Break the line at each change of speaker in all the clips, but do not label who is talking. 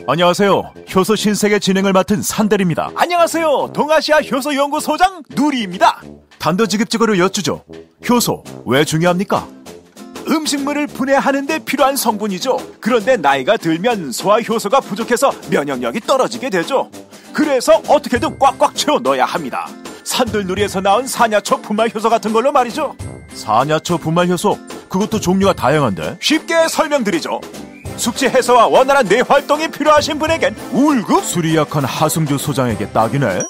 안녕하세요. 효소 신세계 진행을 맡은 산대리입니다.
안녕하세요. 동아시아 효소연구소장 누리입니다.
단도직입적으로 여쭈죠. 효소 왜 중요합니까?
음식물을 분해하는 데 필요한 성분이죠. 그런데 나이가 들면 소화 효소가 부족해서 면역력이 떨어지게 되죠. 그래서 어떻게든 꽉꽉 채워 넣어야 합니다. 산들누리에서 나온 사냐초 분말 효소 같은 걸로 말이죠.
사냐초 분말 효소? 그것도 종류가 다양한데?
쉽게 설명드리죠. 숙취 해소와 원활한 뇌 활동이 필요하신 분에겐 우울급,
술이 약한 하승주 소장에게 딱이네.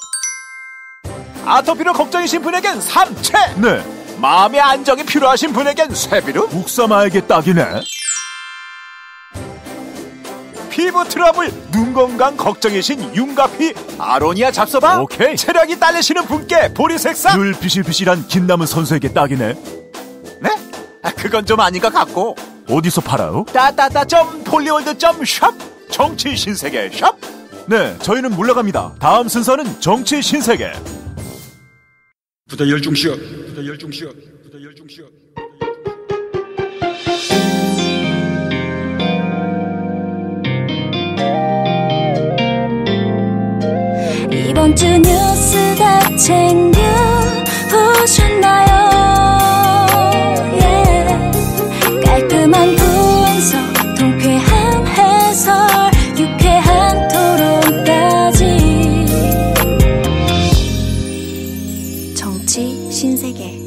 아토피로 걱정이신 분에겐 삼채,
네.
마음의 안정이 필요하신 분에겐 쇠비루,
묵사마에게 딱이네.
피부 트러블, 눈 건강 걱정이신 윤가피, 아로니아 잡숴봐.
오케이.
체력이 딸리시는 분께 보리색상,
늘 비실비실한 김남은 선수에게 딱이네.
네? 그건 좀 아닌 것 같고.
어디서 팔아요?
폴리월드.샵 정치 신세계 샵.
네, 저희는 물러갑니다. 다음 순서는 정치 신세계.
부다 열중시어, 부다 열중시어, 부다 열중시어.
이번 주 뉴스 다 챙겨 보셨나요? 깔끔한 분석, 통쾌한 해설, 유쾌한 토론까지. 정치 신세계.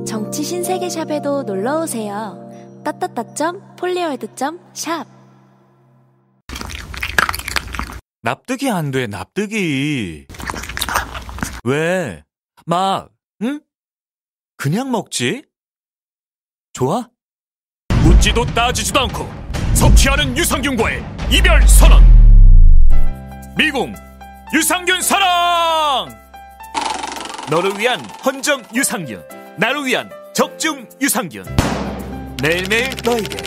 정치 신세계 샵에도 놀러오세요. @폴리월드.샵.
납득이 안 돼, 납득이. 왜? 막, 응? 그냥 먹지? 좋아? 묻지도 따지지도 않고 섭취하는 유산균과의 이별 선언. 미궁 유산균 사랑. 너를 위한 헌정 유산균, 나를 위한 적중 유산균. 매일매일 너에게,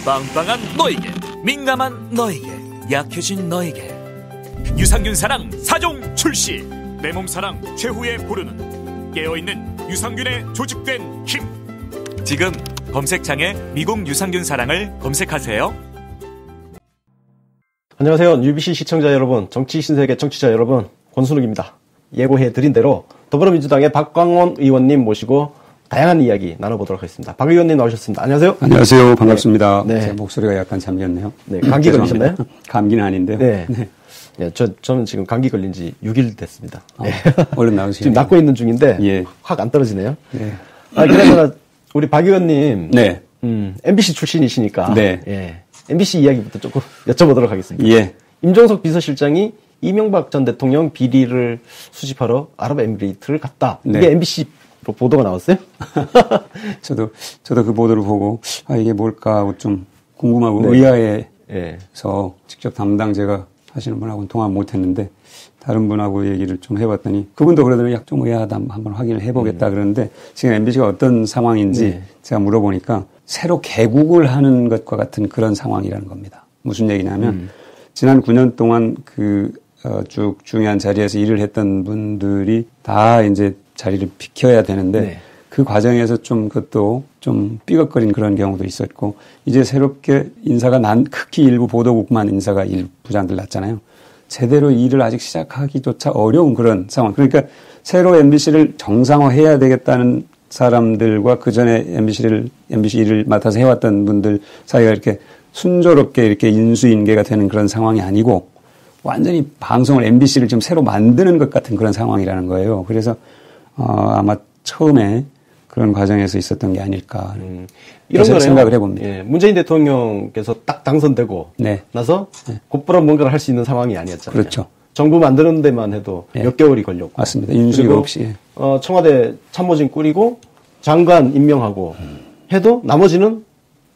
빵빵한 너에게, 민감한 너에게, 약해진 너에게. 유산균 사랑 4종 출시. 내 몸 사랑 최후에 부르는 깨어있는 유산균에 조직된 힘. 지금 검색창에 미궁 유산균 사랑을 검색하세요.
안녕하세요. UBC 시청자 여러분, 정치 신세계 청취자 여러분, 권순욱입니다. 예고해드린 대로 더불어민주당의 박광원 의원님 모시고 다양한 이야기 나눠보도록 하겠습니다. 박 의원님 나오셨습니다. 안녕하세요.
안녕하세요. 반갑습니다.
네.
제 목소리가 약간 잠겼네요.
네, 감기 걸리셨나요?
감기는 아닌데요.
네. 네, 저는 지금 감기 걸린 지 6일 됐습니다. 네.
얼른 나오시죠.
지금 낫고 있는 중인데,
예.
확 안 떨어지네요.
네.
그래서 우리 박 의원님,
네.
MBC 출신이시니까,
네.
예, MBC 이야기부터 조금 여쭤보도록 하겠습니다.
예.
임종석 비서실장이 이명박 전 대통령 비리를 수집하러 아랍에미리트를 갔다.
네.
이게 MBC로 보도가 나왔어요?
저도 그 보도를 보고, 이게 뭘까 하고 좀 궁금하고
네.
의아해서
예.
직접 담당제가 하시는 분하고는 통화 못 했는데, 다른 분하고 얘기를 좀 해봤더니, 그분도 그러더니 좀 의아하다 한번 확인을 해보겠다 그러는데, 지금 MBC가 어떤 상황인지
네.
제가 물어보니까, 새로 개국을 하는 것과 같은 그런 상황이라는 겁니다. 무슨 얘기냐면, 지난 9년 동안 쭉 중요한 자리에서 일을 했던 분들이 다 이제 자리를 비켜야 되는데,
네.
그 과정에서 좀 그것도 좀 삐걱거린 그런 경우도 있었고, 이제 새롭게 인사가 특히 일부 보도국만 인사가 부장들 났잖아요. 제대로 일을 아직 시작하기조차 어려운 그런 상황. 그러니까 새로 MBC를 정상화해야 되겠다는 사람들과 그 전에 MBC 일을 맡아서 해왔던 분들 사이가 이렇게 순조롭게 이렇게 인수인계가 되는 그런 상황이 아니고, 완전히 방송을 MBC를 지금 새로 만드는 것 같은 그런 상황이라는 거예요. 그래서 아마 처음에 그런 과정에서 있었던 게 아닐까
이런 거네요.
생각을 해봅니다.
예, 문재인 대통령께서 딱 당선되고
네.
나서 곧바로 뭔가를 할 수 있는 상황이 아니었잖아요.
그렇죠.
정부 만드는 데만 해도
네.
몇 개월이 걸렸고.
맞습니다. 인수위가 없이.
청와대 참모진 꾸리고 장관 임명하고 해도 나머지는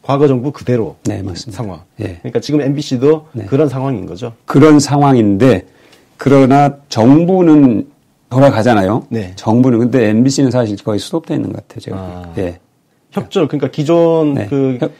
과거 정부 그대로
네, 맞습니다.
상황.
예.
그러니까 지금 MBC도
네.
그런 상황인 거죠.
그런 상황인데, 그러나 정부는 돌아가잖아요.
네.
정부는. 근데 MBC는 사실 거의 스톱되어 있는 것 같아요. 제가. 예.
협조, 그러니까 기존
네.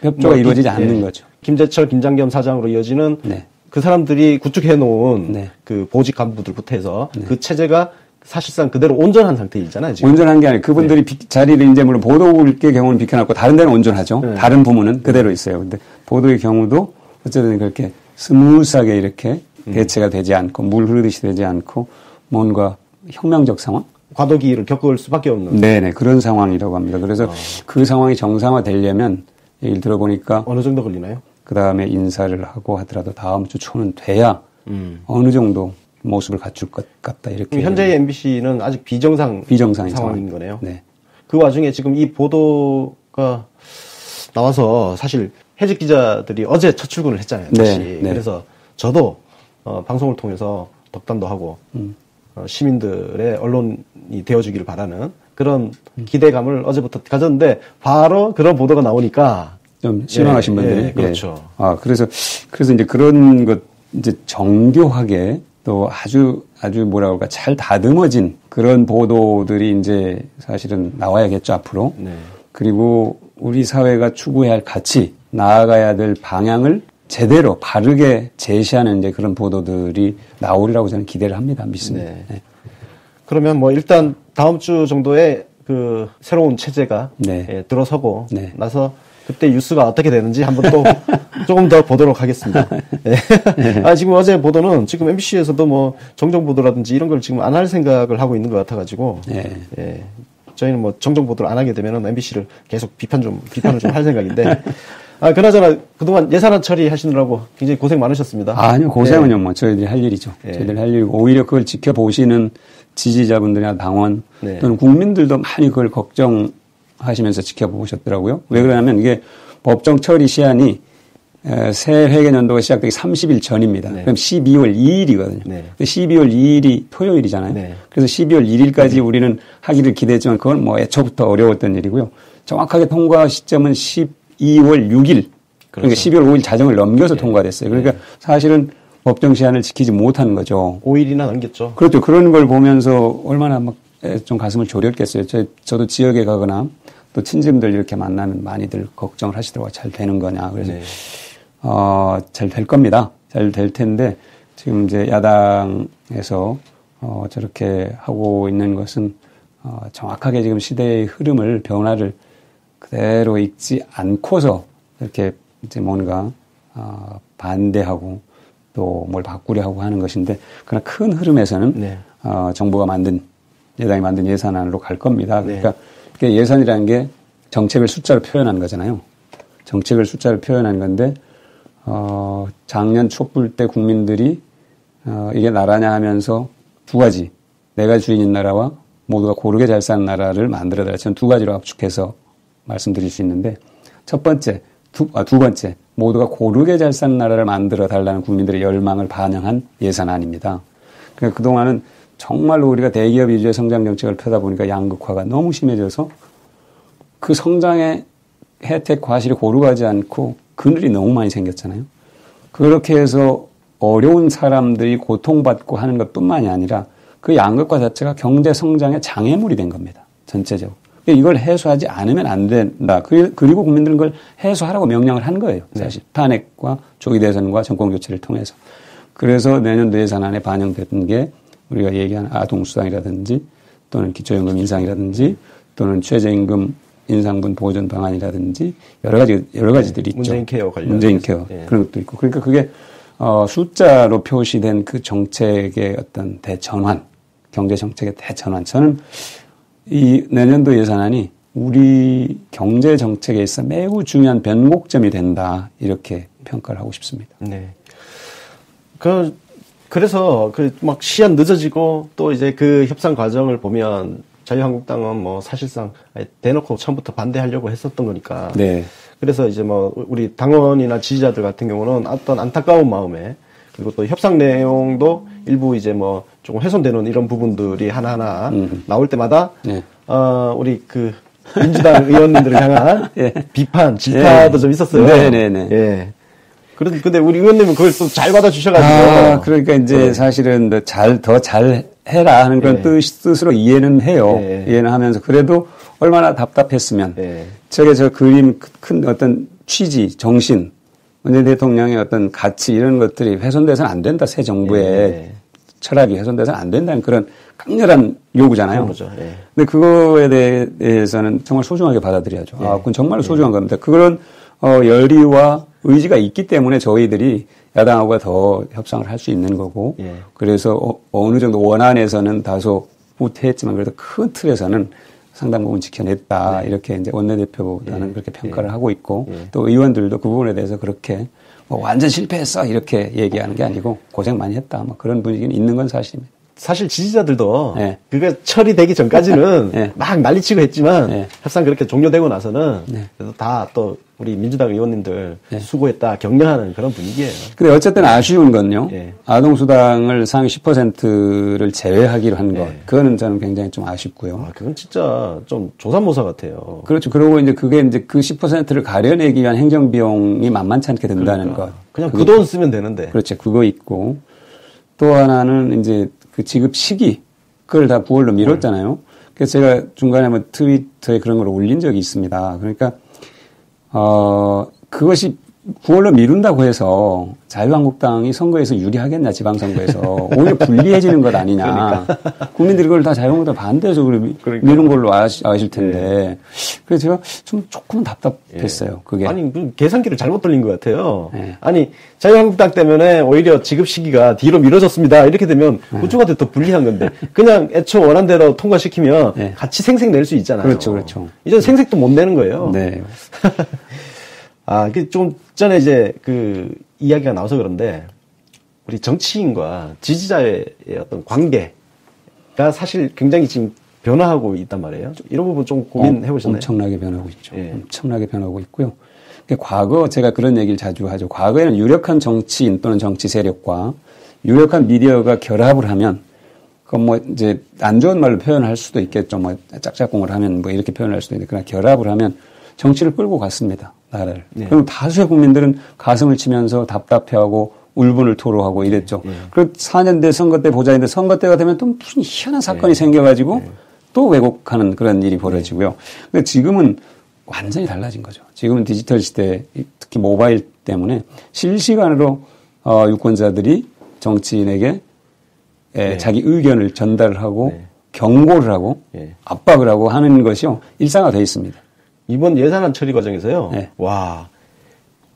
협조가 이루어지지 않는 거죠.
김재철, 김장겸 사장으로 이어지는
네.
그 사람들이 구축해 놓은
네.
그 보직 간부들부터 해서
네.
그 체제가 사실상 그대로 온전한 상태이잖아요. 지금.
온전한 게 아니고 그분들이 자리를 이제 물론 보도국의 경우는 비켜놨고 다른 데는 온전하죠.
네.
다른 부문은 그대로 있어요. 근데 보도의 경우도 어쨌든 그렇게 스무스하게 이렇게 대체가 되지 않고 물 흐르듯이 되지 않고 뭔가 혁명적 상황?
과도기를 겪을 수밖에 없는.
네네. 그런 상황이라고 합니다. 그래서 그 상황이 정상화되려면 얘기를 들어보니까
어느 정도 걸리나요?
그 다음에 인사를 하고 하더라도 다음 주 초는 돼야 어느 정도 모습을 갖출 것 같다. 이렇게.
현재의 MBC는 아직 비정상인 상황인 거네요.
네.
그 와중에 지금 이 보도가 나와서 사실 해직 기자들이 어제 첫 출근을 했잖아요. 다시.
네.
그래서 저도 방송을 통해서 덕담도 하고 시민들의 언론이 되어주기를 바라는 그런 기대감을 어제부터 가졌는데 바로 그런 보도가 나오니까
좀 실망하신 분들이.
그렇죠.
그래서 이제 그런 것 이제 정교하게 또 아주 뭐라 그럴까 잘 다듬어진 그런 보도들이 이제 사실은 나와야겠죠 앞으로.
네.
그리고 우리 사회가 추구해야 할 가치, 나아가야 될 방향을 제대로 바르게 제시하는 이제 그런 보도들이 나오리라고 저는 기대를 합니다. 믿습니다.
네.
네.
그러면 뭐 일단 다음 주 정도에 그 새로운 체제가
네.
들어서고
네.
나서 그때 뉴스가 어떻게 되는지 한번 또 조금 더 보도록 하겠습니다. 네. 지금 어제 보도는 지금 MBC에서도 뭐 정정 보도라든지 이런 걸 지금 안 할 생각을 하고 있는 것 같아가지고
네.
저희는 뭐 정정 보도를 안 하게 되면은 MBC를 계속 비판을 좀 할 생각인데. 그나저나 그동안 예산안 처리하시느라고 굉장히 고생 많으셨습니다.
아니요, 고생은요, 뭐, 저희들이 할 일이죠. 저희들이 할 일이고, 오히려 그걸 지켜보시는 지지자분들이나 당원, 또는 국민들도 많이 그걸 걱정하시면서 지켜보셨더라고요. 왜 그러냐면 이게 법정 처리 시한이 새 회계연도가 시작되기 30일 전입니다. 그럼 12월 2일이거든요. 12월 2일이 토요일이잖아요. 그래서 12월 1일까지 우리는 하기를 기대했지만 그건 뭐 애초부터 어려웠던 일이고요. 정확하게 통과 시점은 12월 6일. 그러니까 12월 5일 자정을 넘겨서 통과됐어요. 그러니까 사실은 법정 시한을 지키지 못한 거죠.
5일이나 넘겼죠.
그렇죠. 그런 걸 보면서 얼마나 막 좀 가슴을 졸였겠어요. 저도 지역에 가거나 또 친지분들 이렇게 만나면 많이들 걱정을 하시더라고요. 잘 되는 거냐. 그래서 잘 될 겁니다. 잘 될 텐데 지금 이제 야당에서 저렇게 하고 있는 것은 정확하게 지금 시대의 흐름을 변화를 그대로 읽지 않고서 이렇게 이제 뭔가 반대하고 또 뭘 바꾸려 하고 하는 것인데 그러나 큰 흐름에서는 정부가 여당이 만든 예산안으로 갈 겁니다. 그러니까 예산이라는 게 정책을 숫자로 표현한 거잖아요. 정책을 숫자로 표현한 건데 작년 촛불 때 국민들이 이게 나라냐 하면서 두 가지, 내가 주인인 나라와 모두가 고르게 잘 사는 나라를 만들어달라. 저는 두 가지로 압축해서 말씀드릴 수 있는데 두 번째, 모두가 고르게 잘 사는 나라를 만들어 달라는 국민들의 열망을 반영한 예산안입니다. 그러니까 그동안은 정말로 우리가 대기업 위주의 성장 정책을 펴다 보니까 양극화가 너무 심해져서 그 성장의 혜택 과실이 고루가지 않고 그늘이 너무 많이 생겼잖아요. 그렇게 해서 어려운 사람들이 고통받고 하는 것뿐만이 아니라 그 양극화 자체가 경제 성장의 장애물이 된 겁니다. 전체적으로. 이걸 해소하지 않으면 안 된다. 그리고 국민들은 그걸 해소하라고 명령을 한 거예요. 사실 탄핵과 조기 대선과 정권 교체를 통해서. 그래서 내년도 예산안에 반영됐던 게 우리가 얘기하는 아동수당이라든지 또는 기초연금 인상이라든지 또는 최저임금 인상분 보전 방안이라든지 여러 가지들이 있죠.
문재인 케어 관련.
문재인 케어. 그런 것도 있고. 그러니까 그게 숫자로 표시된 그 정책의 어떤 대전환, 경제 정책의 대전환. 저는 이 내년도 예산안이 우리 경제 정책에 있어 매우 중요한 변곡점이 된다. 이렇게 평가를 하고 싶습니다.
네. 그래서 막 시한 늦어지고 또 이제 그 협상 과정을 보면 자유한국당은 뭐 사실상 대놓고 처음부터 반대하려고 했었던 거니까. 그래서 이제 뭐 우리 당원이나 지지자들 같은 경우는 어떤 안타까운 마음에 그리고 또 협상 내용도 일부 이제 뭐 조금 훼손되는 이런 부분들이 하나하나 나올 때마다 우리 민주당 의원님들을 향한 비판, 질타도 좀 있었어요. 근데 우리 의원님은 그걸 또 잘 받아주셔가지고.
그러니까 이제 사실은 더 잘 해라 하는 그런 뜻으로 이해는 해요. 이해는 하면서 그래도 얼마나 답답했으면. 저 그림 큰 어떤 취지, 정신, 문재인 대통령의 어떤 가치 이런 것들이 훼손돼서는 안 된다. 새 정부의 철학이 훼손돼서는 안 된다는 그런 강렬한 요구잖아요.
그렇죠. 예.
근데 그거에 대해서는 정말 소중하게 받아들여야죠.
예.
아, 그건 정말 소중한 겁니다. 그런 열의와 의지가 있기 때문에 저희들이 야당하고 더 협상을 할 수 있는 거고,
예.
그래서 어느 정도 원안에서는 다소 후퇴했지만 그래도 큰 틀에서는 상당 부분 지켜냈다. 네. 이렇게 이제 원내대표보다는 그렇게 평가를 하고 있고, 또 의원들도 그 부분에 대해서 그렇게 뭐 완전 실패했어 이렇게 얘기하는 게 아니고 고생 많이 했다. 뭐 그런 분위기는 있는 건 사실입니다.
사실 지지자들도 그게 처리되기 전까지는 막 난리치고 했지만 협상 그렇게 종료되고 나서는 그래도 다 또 우리 민주당 의원님들 수고했다 격려하는 그런 분위기예요.
근데 어쨌든 아쉬운 건요. 아동수당을 상위 10%를 제외하기로 한 것. 그거는 저는 굉장히 좀 아쉽고요.
아, 그건 진짜 좀 조삼모사 같아요.
그렇죠. 그리고 이제 그게 이제 그 10%를 가려내기 위한 행정비용이 만만치 않게 든다는 것.
그냥 그 돈 쓰면 되는데.
그렇죠. 그거 있고. 또 하나는 이제 그 지급 시기. 그걸 다 9월로 미뤘잖아요. 그래서 제가 중간에 뭐 트위터에 그런 걸 올린 적이 있습니다. 그러니까 그것이 9월로 미룬다고 해서 자유한국당이 선거에서 유리하겠냐, 지방선거에서. 오히려 불리해지는 것 아니냐. 그러니까. 국민들이 그걸 다 자유한국당 반대적으로 미룬 걸로 아실 텐데. 그래서 제가 좀 조금은 답답했어요. 그게.
아니, 계산기를 잘못 돌린 것 같아요. 아니, 자유한국당 때문에 오히려 지급 시기가 뒤로 미뤄졌습니다. 이렇게 되면 그쪽한테 더 불리한 건데. 그냥 애초 원안대로 통과시키면 같이 생색 낼 수 있잖아요.
그렇죠, 그렇죠.
이제 생색도 못 내는 거예요.
네.
아, 좀 전에 이제 그 이야기가 나와서 그런데 우리 정치인과 지지자의 어떤 관계가 사실 굉장히 지금 변화하고 있단 말이에요. 이런 부분 좀 고민해 보셨나요?
엄청나게 변하고 있죠. 엄청나게 변하고 있고요. 과거 제가 그런 얘기를 자주 하죠. 과거에는 유력한 정치인 또는 정치 세력과 유력한 미디어가 결합을 하면 그건 뭐 이제 안 좋은 말로 표현할 수도 있겠죠. 뭐 짝짝꿍을 하면 뭐 이렇게 표현할 수도 있는데 그러나 결합을 하면 정치를 끌고 갔습니다. 나라를. 그럼 다수의 국민들은 가슴을 치면서 답답해하고 울분을 토로하고 이랬죠. 그리고 4년대 선거 때 보자 했는데 선거 때가 되면 또 무슨 희한한 사건이 생겨가지고 또 왜곡하는 그런 일이 벌어지고요. 근데 지금은 완전히 달라진 거죠. 지금은 디지털 시대, 특히 모바일 때문에 실시간으로 유권자들이 정치인에게 자기 의견을 전달을 하고 경고를 하고 압박을 하고 하는 것이요. 일상화되어 있습니다.
이번 예산안 처리 과정에서요. 와,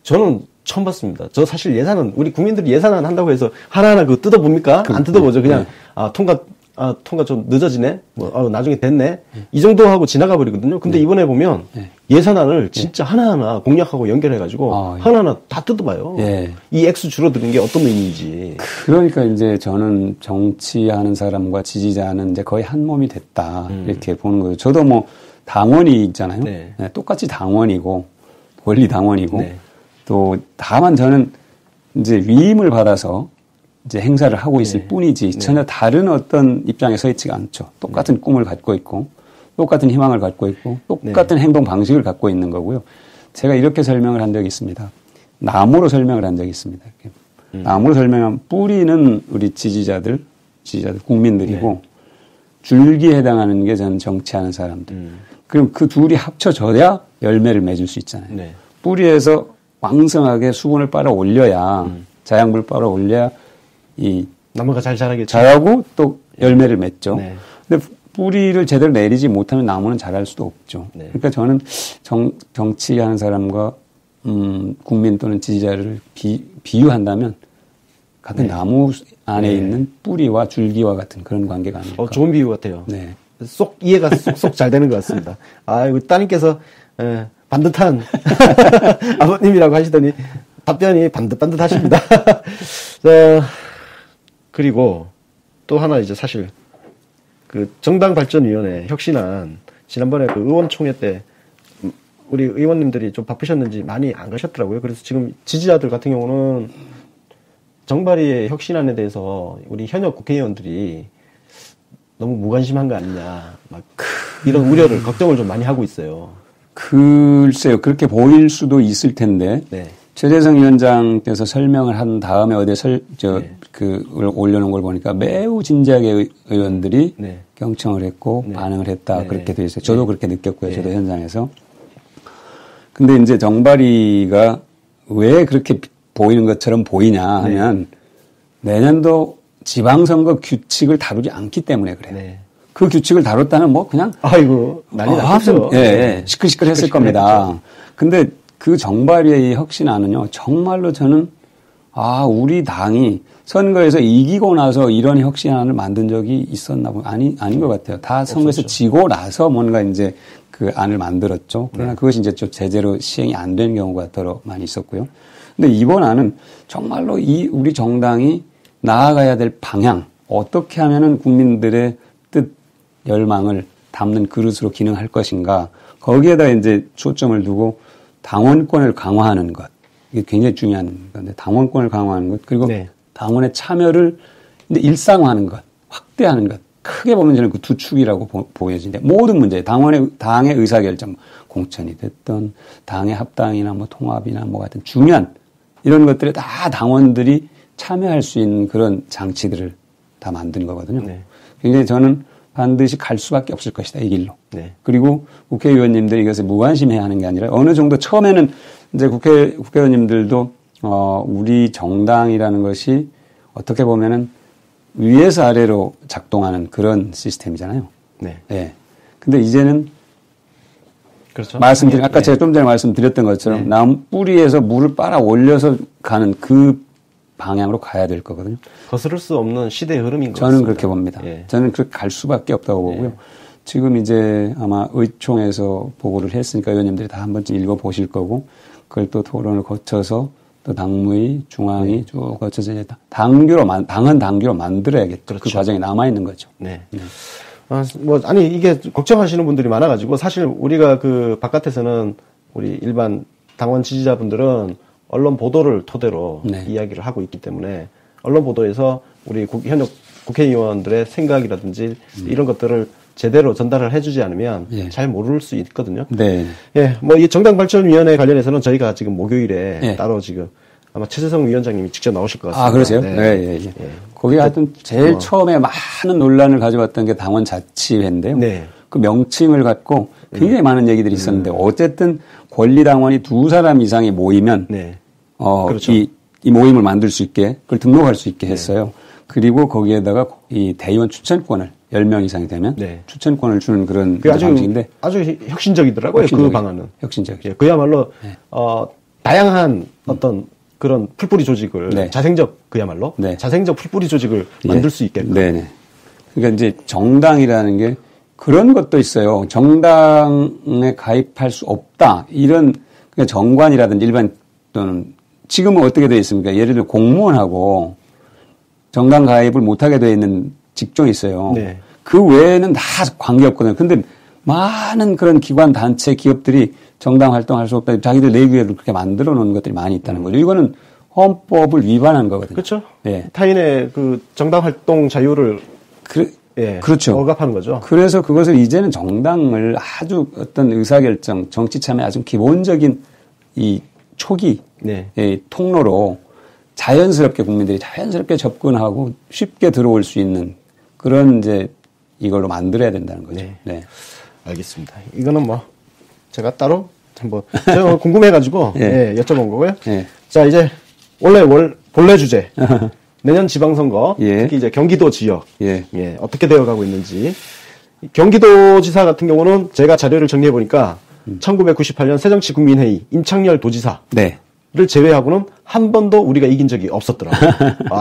저는 처음 봤습니다. 저 사실 예산은 우리 국민들이 예산안 한다고 해서 하나하나 그거 뜯어봅니까? 안 뜯어보죠. 그냥 통과 좀 늦어지네. 뭐 나중에 됐네. 이 정도 하고 지나가 버리거든요. 근데 이번에 보면 예산안을 진짜 하나하나 공약하고 연결해가지고 하나하나 다 뜯어봐요. 이 액수 줄어드는 게 어떤 의미인지.
그러니까 이제 저는 정치하는 사람과 지지자는 이제 거의 한 몸이 됐다 이렇게 보는 거예요. 저도 뭐 당원이 있잖아요. 똑같이 당원이고 권리 당원이고 또 다만 저는 이제 위임을 받아서 이제 행사를 하고 있을 뿐이지 전혀 다른 어떤 입장에 서 있지가 않죠. 똑같은 꿈을 갖고 있고 똑같은 희망을 갖고 있고 똑같은 행동 방식을 갖고 있는 거고요. 제가 이렇게 설명을 한 적이 있습니다. 나무로 설명을 한 적이 있습니다. 나무로 설명하면 뿌리는 우리 지지자들 국민들이고 줄기에 해당하는 게 저는 정치하는 사람들. 그럼 그 둘이 합쳐져야 열매를 맺을 수 있잖아요. 뿌리에서 왕성하게 수분을 빨아 올려야 자양분을 빨아 올려야 이
나무가 잘 자라겠죠.
자라고 또 열매를 맺죠. 근데 뿌리를 제대로 내리지 못하면 나무는 자랄 수도 없죠. 그러니까 저는 정치하는 사람과 국민 또는 지지자를 비유한다면 같은 나무 안에 있는 뿌리와 줄기와 같은 그런 관계가 아닐까.
좋은 비유 같아요. 쏙 이해가 쏙쏙 잘 되는 것 같습니다. 우리 따님께서 반듯한 아버님이라고 하시더니 답변이 반듯반듯하십니다. 그리고 또 하나 이제 사실 그 정당발전위원회 혁신안 지난번에 그 의원총회 때 우리 의원님들이 좀 바쁘셨는지 많이 안 가셨더라고요. 그래서 지금 지지자들 같은 경우는 정발위의 혁신안에 대해서 우리 현역 국회의원들이 너무 무관심한 거 아니냐 막 이런 우려를 걱정을 좀 많이 하고 있어요.
글쎄요. 그렇게 보일 수도 있을 텐데 최재성 위원장께서 설명을 한 다음에 어디에 그걸 올려놓은 걸 보니까 매우 진지하게 의원들이 경청을 했고 반응을 했다. 그렇게 돼 있어요. 저도 그렇게 느꼈고요. 저도 현장에서. 근데 이제 정발위가 왜 그렇게 보이는 것처럼 보이냐 하면 내년도 지방선거 규칙을 다루지 않기 때문에 그래요.
네.
그 규칙을 다뤘다는 뭐 그냥
아이고 난리 났죠.
예, 시끌시끌했을 겁니다. 근데 그 정발위의 혁신안은요 정말로 저는 우리 당이 선거에서 이기고 나서 이런 혁신안을 만든 적이 있었나 보면 아닌 것 같아요. 다 선거에서 없었죠. 지고 나서 뭔가 이제 그 안을 만들었죠. 그러나 그것이 이제 좀 제대로 시행이 안 된 경우가 더 많이 있었고요. 근데 이번 안은 정말로 우리 정당이 나아가야 될 방향, 어떻게 하면은 국민들의 뜻, 열망을 담는 그릇으로 기능할 것인가, 거기에다 이제 초점을 두고 당원권을 강화하는 것, 이게 굉장히 중요한 건데, 당원권을 강화하는 것, 그리고
네.
당원의 참여를 이제 일상화하는 것, 확대하는 것, 크게 보면 저는 그 두 축이라고 보여지는데, 모든 문제, 당의 의사결정, 공천이 됐던, 당의 합당이나 뭐 통합이나 뭐 같은 중요한 이런 것들에 다 당원들이 참여할 수 있는 그런 장치들을 다 만든 거거든요. 네. 굉장히 저는 반드시 갈 수밖에 없을 것이다, 이 길로. 네. 그리고 국회의원님들이 이것에 무관심해야 하는 게 아니라 어느 정도 처음에는 이제 국회의원님들도 우리 정당이라는 것이 어떻게 보면은 위에서 아래로 작동하는 그런 시스템이잖아요. 네. 예. 근데 이제는 그렇죠. 아까 제가 좀 전에 말씀드렸던 것처럼 나무 뿌리에서 물을 빨아 올려서 가는 그 방향으로 가야 될 거거든요.
거스를 수 없는 시대의 흐름인 것
저는
같습니다.
그렇게 봅니다. 저는 그렇게 갈 수밖에 없다고 보고요. 지금 이제 아마 의총에서 보고를 했으니까 의원님들이 다 한 번쯤 읽어보실 거고 그걸 또 토론을 거쳐서 또 당무위, 중앙위 쭉 거쳐서 이제 당은 당규로 만들어야겠죠. 그렇죠. 그 과정이 남아있는 거죠. 네.
이게 걱정하시는 분들이 많아가지고 사실 우리가 그 바깥에서는 우리 일반 당원 지지자분들은 언론 보도를 토대로 이야기를 하고 있기 때문에 언론 보도에서 우리 현역 국회의원들의 생각이라든지 이런 것들을 제대로 전달을 해주지 않으면 잘 모를 수 있거든요. 네. 이 정당발전위원회 관련해서는 저희가 지금 목요일에 따로 지금 아마 최재성 위원장님이 직접 나오실 것 같습니다.
그러세요? 네. 거기 하여튼 제일 처음에 많은 논란을 가져왔던 게 당원자치회인데요. 그 명칭을 갖고 굉장히 많은 얘기들이 있었는데 어쨌든 권리당원이 2사람 이상이 모이면 그렇죠. 이 모임을 만들 수 있게 그걸 등록할 수 있게 했어요. 그리고 거기에다가 이 대의원 추천권을 10명 이상이 되면 추천권을 주는 그런 방식인데
아주 혁신적이더라고요. 그 방안은.
혁신적이죠.
그야말로 다양한 어떤 그런 풀뿌리 조직을 자생적 그야말로 자생적 풀뿌리 조직을 만들 수 있게끔.
그러니까 이제 정당이라는 게 그런 것도 있어요. 정당에 가입할 수 없다. 이런 그러니까 정관이라든지 일반 또는 지금은 어떻게 되어 있습니까? 예를 들어 공무원하고 정당 가입을 못하게 되어 있는 직종이 있어요. 그 외에는 다 관계없거든요. 근데 많은 그런 기관, 단체, 기업들이 정당 활동할 수 없다. 자기들 내규에도 그렇게 만들어 놓은 것들이 많이 있다는 거죠. 이거는 헌법을 위반한 거거든요.
그렇죠. 타인의 그 정당 활동 자유를
그렇죠.
억압하는 거죠.
그래서 그것을 이제는 정당을 아주 어떤 의사결정, 정치 참여 아주 기본적인 이 초기 통로로 자연스럽게 국민들이 자연스럽게 접근하고 쉽게 들어올 수 있는 그런 이제 이걸로 만들어야 된다는 거죠.
알겠습니다. 이거는 뭐 제가 따로 한번 제가 궁금해가지고 여쭤본 거고요. 자 이제 원래 본래 주제 내년 지방선거 특히 이제 경기도 지역 어떻게 되어가고 있는지 경기도지사 같은 경우는 제가 자료를 정리해 보니까 1998년 새정치국민회의 임창열 도지사를 제외하고는 한 번도 우리가 이긴 적이 없었더라고요.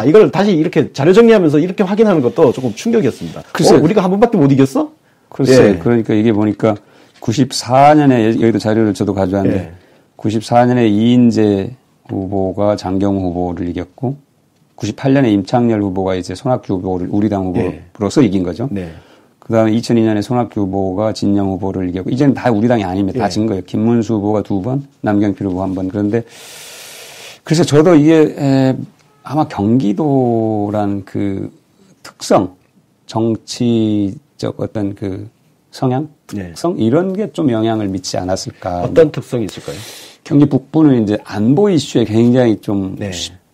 이걸 다시 이렇게 자료 정리하면서 이렇게 확인하는 것도 조금 충격이었습니다. 우리가 한 번밖에 못 이겼어?
글쎄, 그러니까 이게 보니까 94년에 여기도 자료를 저도 가져왔는데 94년에 이인재 후보가 장경우 후보를 이겼고 98년에 임창열 후보가 이제 손학규 후보를 우리 당 후보로서 이긴 거죠. 그다음에 2002년에 손학규 후보가 진영 후보를 이겼고 이제는 다 우리 당이 아닙니다. 다 진 거예요. 김문수 후보가 2번, 남경필 후보 1번. 그런데 그래서 저도 이게 아마 경기도란 그 특성, 정치적 어떤 그 성향, 특성 이런 게 좀 영향을 미치지 않았을까.
어떤 특성이 있을까요?
경기 북부는 이제 안보 이슈에 굉장히 좀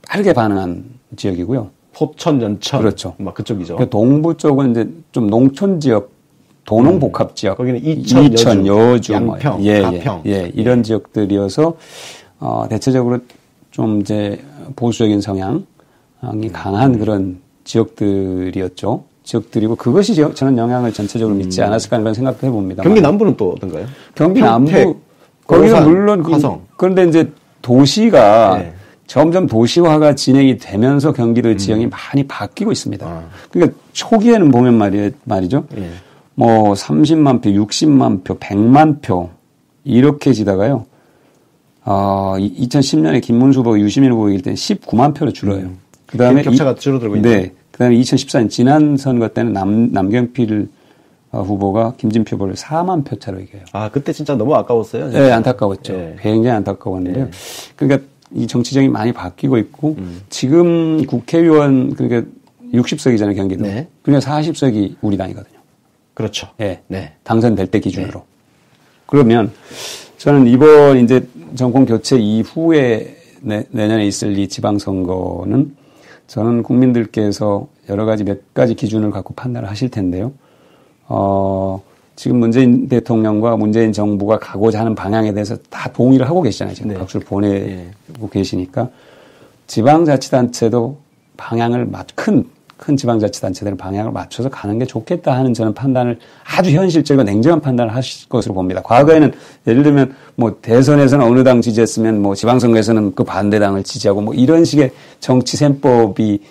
빠르게 반응한 지역이고요.
포천, 연천.
그렇죠.
막 그쪽이죠.
동부 쪽은 이제 좀 농촌 지역, 도농복합 지역.
거기는 이천,
여주,
양평, 가평.
이런 지역들이어서, 대체적으로 좀 이제 보수적인 성향이 강한 그런 지역들이었죠. 지역들이고 그것이 저는 영향을 전체적으로 미치지 않았을까 하는 생각도 해봅니다.
경기 남부는 또 어떤가요?
경기 남부 거기가 물론
화성.
그런데 이제 도시가 네. 점점 도시화가 진행이 되면서 경기도 지형이 많이 바뀌고 있습니다. 그러니까 초기에는 보면 말이죠. 예. 뭐 30만 표, 60만 표, 100만 표 이렇게 지다가요. 2010년에 김문수 후보가 유시민 후보가 이길 때는 19만 표로 줄어요. 그다음에
격차가 줄어들고 있네.
네. 그다음에 2014년 지난 선거 때는 남경필 후보가 김진표 후보를 4만 표 차로 이겨요.
아, 그때 진짜 너무 아까웠어요.
네, 안타까웠죠.
네.
굉장히 안타까웠는데요. 네. 그러니까 이 정치적이 많이 바뀌고 있고 지금 국회의원 그러니까 60석이잖아요, 경기도. 네. 그러니까 40석이 우리 당이거든요.
그렇죠.
네. 네. 당선될 때 기준으로. 네. 그러면 저는 이번 이제 정권 교체 이후에 내년에 있을 이 지방선거는 저는 국민들께서 여러 가지 몇 가지 기준을 갖고 판단을 하실 텐데요. 지금 문재인 대통령과 문재인 정부가 가고자 하는 방향에 대해서 다 동의를 하고 계시잖아요. 지금 네. 박수를 보내고 계시니까 지방자치단체도 방향을 큰 지방자치단체들은 방향을 맞춰서 가는 게 좋겠다 하는 저는 판단을 아주 현실적이고 냉정한 판단을 하실 것으로 봅니다. 과거에는 예를 들면 뭐 대선에서는 어느 당 지지했으면 뭐 지방선거에서는 그 반대당을 지지하고 뭐 이런 식의 정치 셈법이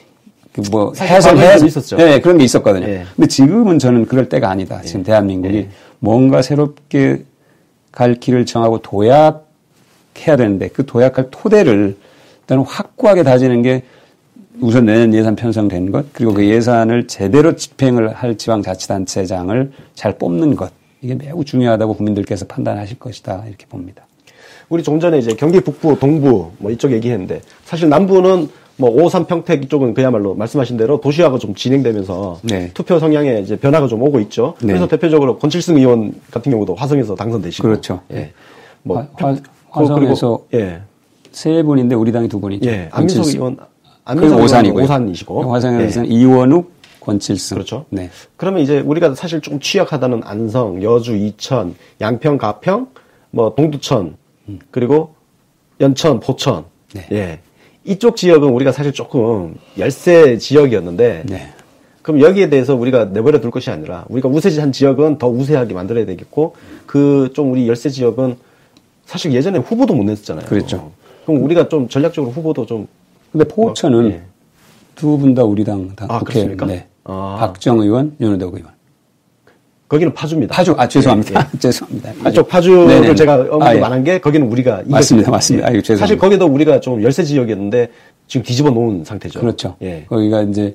뭐 해서
있었죠.
네, 그런 게 있었거든요. 네. 근데 지금은 저는 그럴 때가 아니다. 지금 네. 대한민국이 네. 뭔가 새롭게 갈 길을 정하고 도약해야 되는데 그 도약할 토대를 일단 확고하게 다지는 게 우선 내년 예산 편성된 것, 그리고 그 예산을 제대로 집행을 할 지방자치단체장을 잘 뽑는 것, 이게 매우 중요하다고 국민들께서 판단하실 것이다, 이렇게 봅니다.
우리 좀 전에 이제 경기 북부, 동부, 뭐 이쪽 얘기했는데, 사실 남부는 뭐 5.3 평택 이쪽은 그야말로 말씀하신 대로 도시화가 좀 진행되면서 네. 투표 성향에 이제 변화가 좀 오고 있죠. 네. 그래서 대표적으로 권칠승 의원 같은 경우도 화성에서 당선되시고.
그렇죠.
예.
뭐 화성에서 예. 세 분인데 우리 당이 두 분이죠.
예. 안민석 의원.
오산이고요.
오산이시고.
화성에서는 네. 이원욱, 권칠승.
그렇죠.
네.
그러면 이제 우리가 사실 좀 취약하다는 안성, 여주, 이천, 양평, 가평, 뭐 동두천, 그리고 연천, 포천.
네.
예. 이쪽 지역은 우리가 사실 조금 열세 지역이었는데.
네.
그럼 여기에 대해서 우리가 내버려 둘 것이 아니라 우리가 우세한 지역은 더 우세하게 만들어야 되겠고 그 좀 우리 열세 지역은 사실 예전에 후보도 못 냈었잖아요.
그렇죠.
그럼 우리가 좀 전략적으로 후보도 좀
근데 포천은
예.
두 분 다 우리 당
그렇습니까?
네. 박정 의원, 윤호덕 의원.
거기는 파주입니다.
파주, 죄송합니다. 예, 예. 죄송합니다.
이쪽 파주를 네네네. 제가 언급이 많은 게 거기는 우리가
맞습니다.
예.
아이고, 죄송합니다.
사실 거기도 우리가 좀 열세 지역이었는데 지금 뒤집어 놓은 상태죠.
그렇죠.
예.
거기가 이제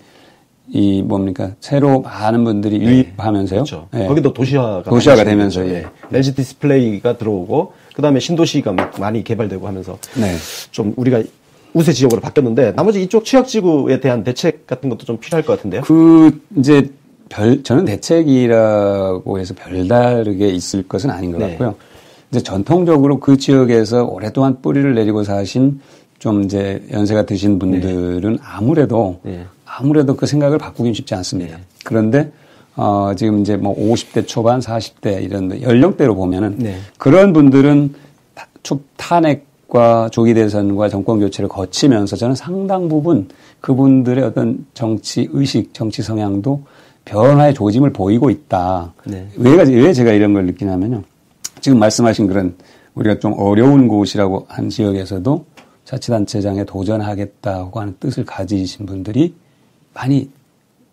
새로 많은 분들이 유입하면서요.
그렇죠. 예. 거기도 도시화가
되면서
예. LG 디스플레이가 들어오고 그다음에 신도시가 많이 개발되고 하면서
네.
좀 우리가 우세 지역으로 바뀌었는데 나머지 이쪽 취약지구에 대한 대책 같은 것도 좀 필요할 것 같은데요.
저는 대책이라고 해서 별다르게 있을 것은 아닌 것 같고요. 이제 전통적으로 그 지역에서 오랫동안 뿌리를 내리고 사신 좀 이제 연세가 드신 분들은 아무래도 그 생각을 바꾸긴 쉽지 않습니다. 그런데 지금 이제 뭐 50대 초반, 40대 이런 연령대로 보면은 그런 분들은 탄핵과 조기 대선과 정권 교체를 거치면서 저는 상당 부분 그분들의 어떤 정치 의식, 정치 성향도 변화의 조짐을 보이고 있다. 왜 제가 이런 걸 느끼냐면요. 지금 말씀하신 그런 우리가 좀 어려운 곳이라고 한 지역에서도 자치단체장에 도전하겠다고 하는 뜻을 가지신 분들이 많이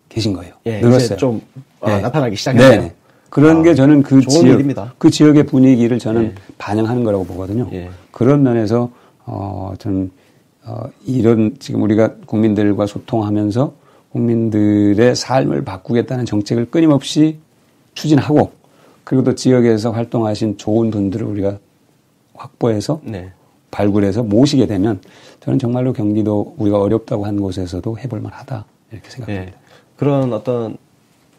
계신 거예요. 늘었어요.
좀 나타나기 시작했네요.
네. 그런 게 저는 그 지역의 분위기를 저는 반영하는 거라고 보거든요. 그런 면에서 저는 이런 지금 우리가 국민들과 소통하면서 국민들의 삶을 바꾸겠다는 정책을 끊임없이 추진하고 그리고 또 지역에서 활동하신 좋은 분들을 우리가 확보해서 발굴해서 모시게 되면 저는 정말로 경기도 우리가 어렵다고 한 곳에서도 해볼 만하다 이렇게 생각합니다.
그런 어떤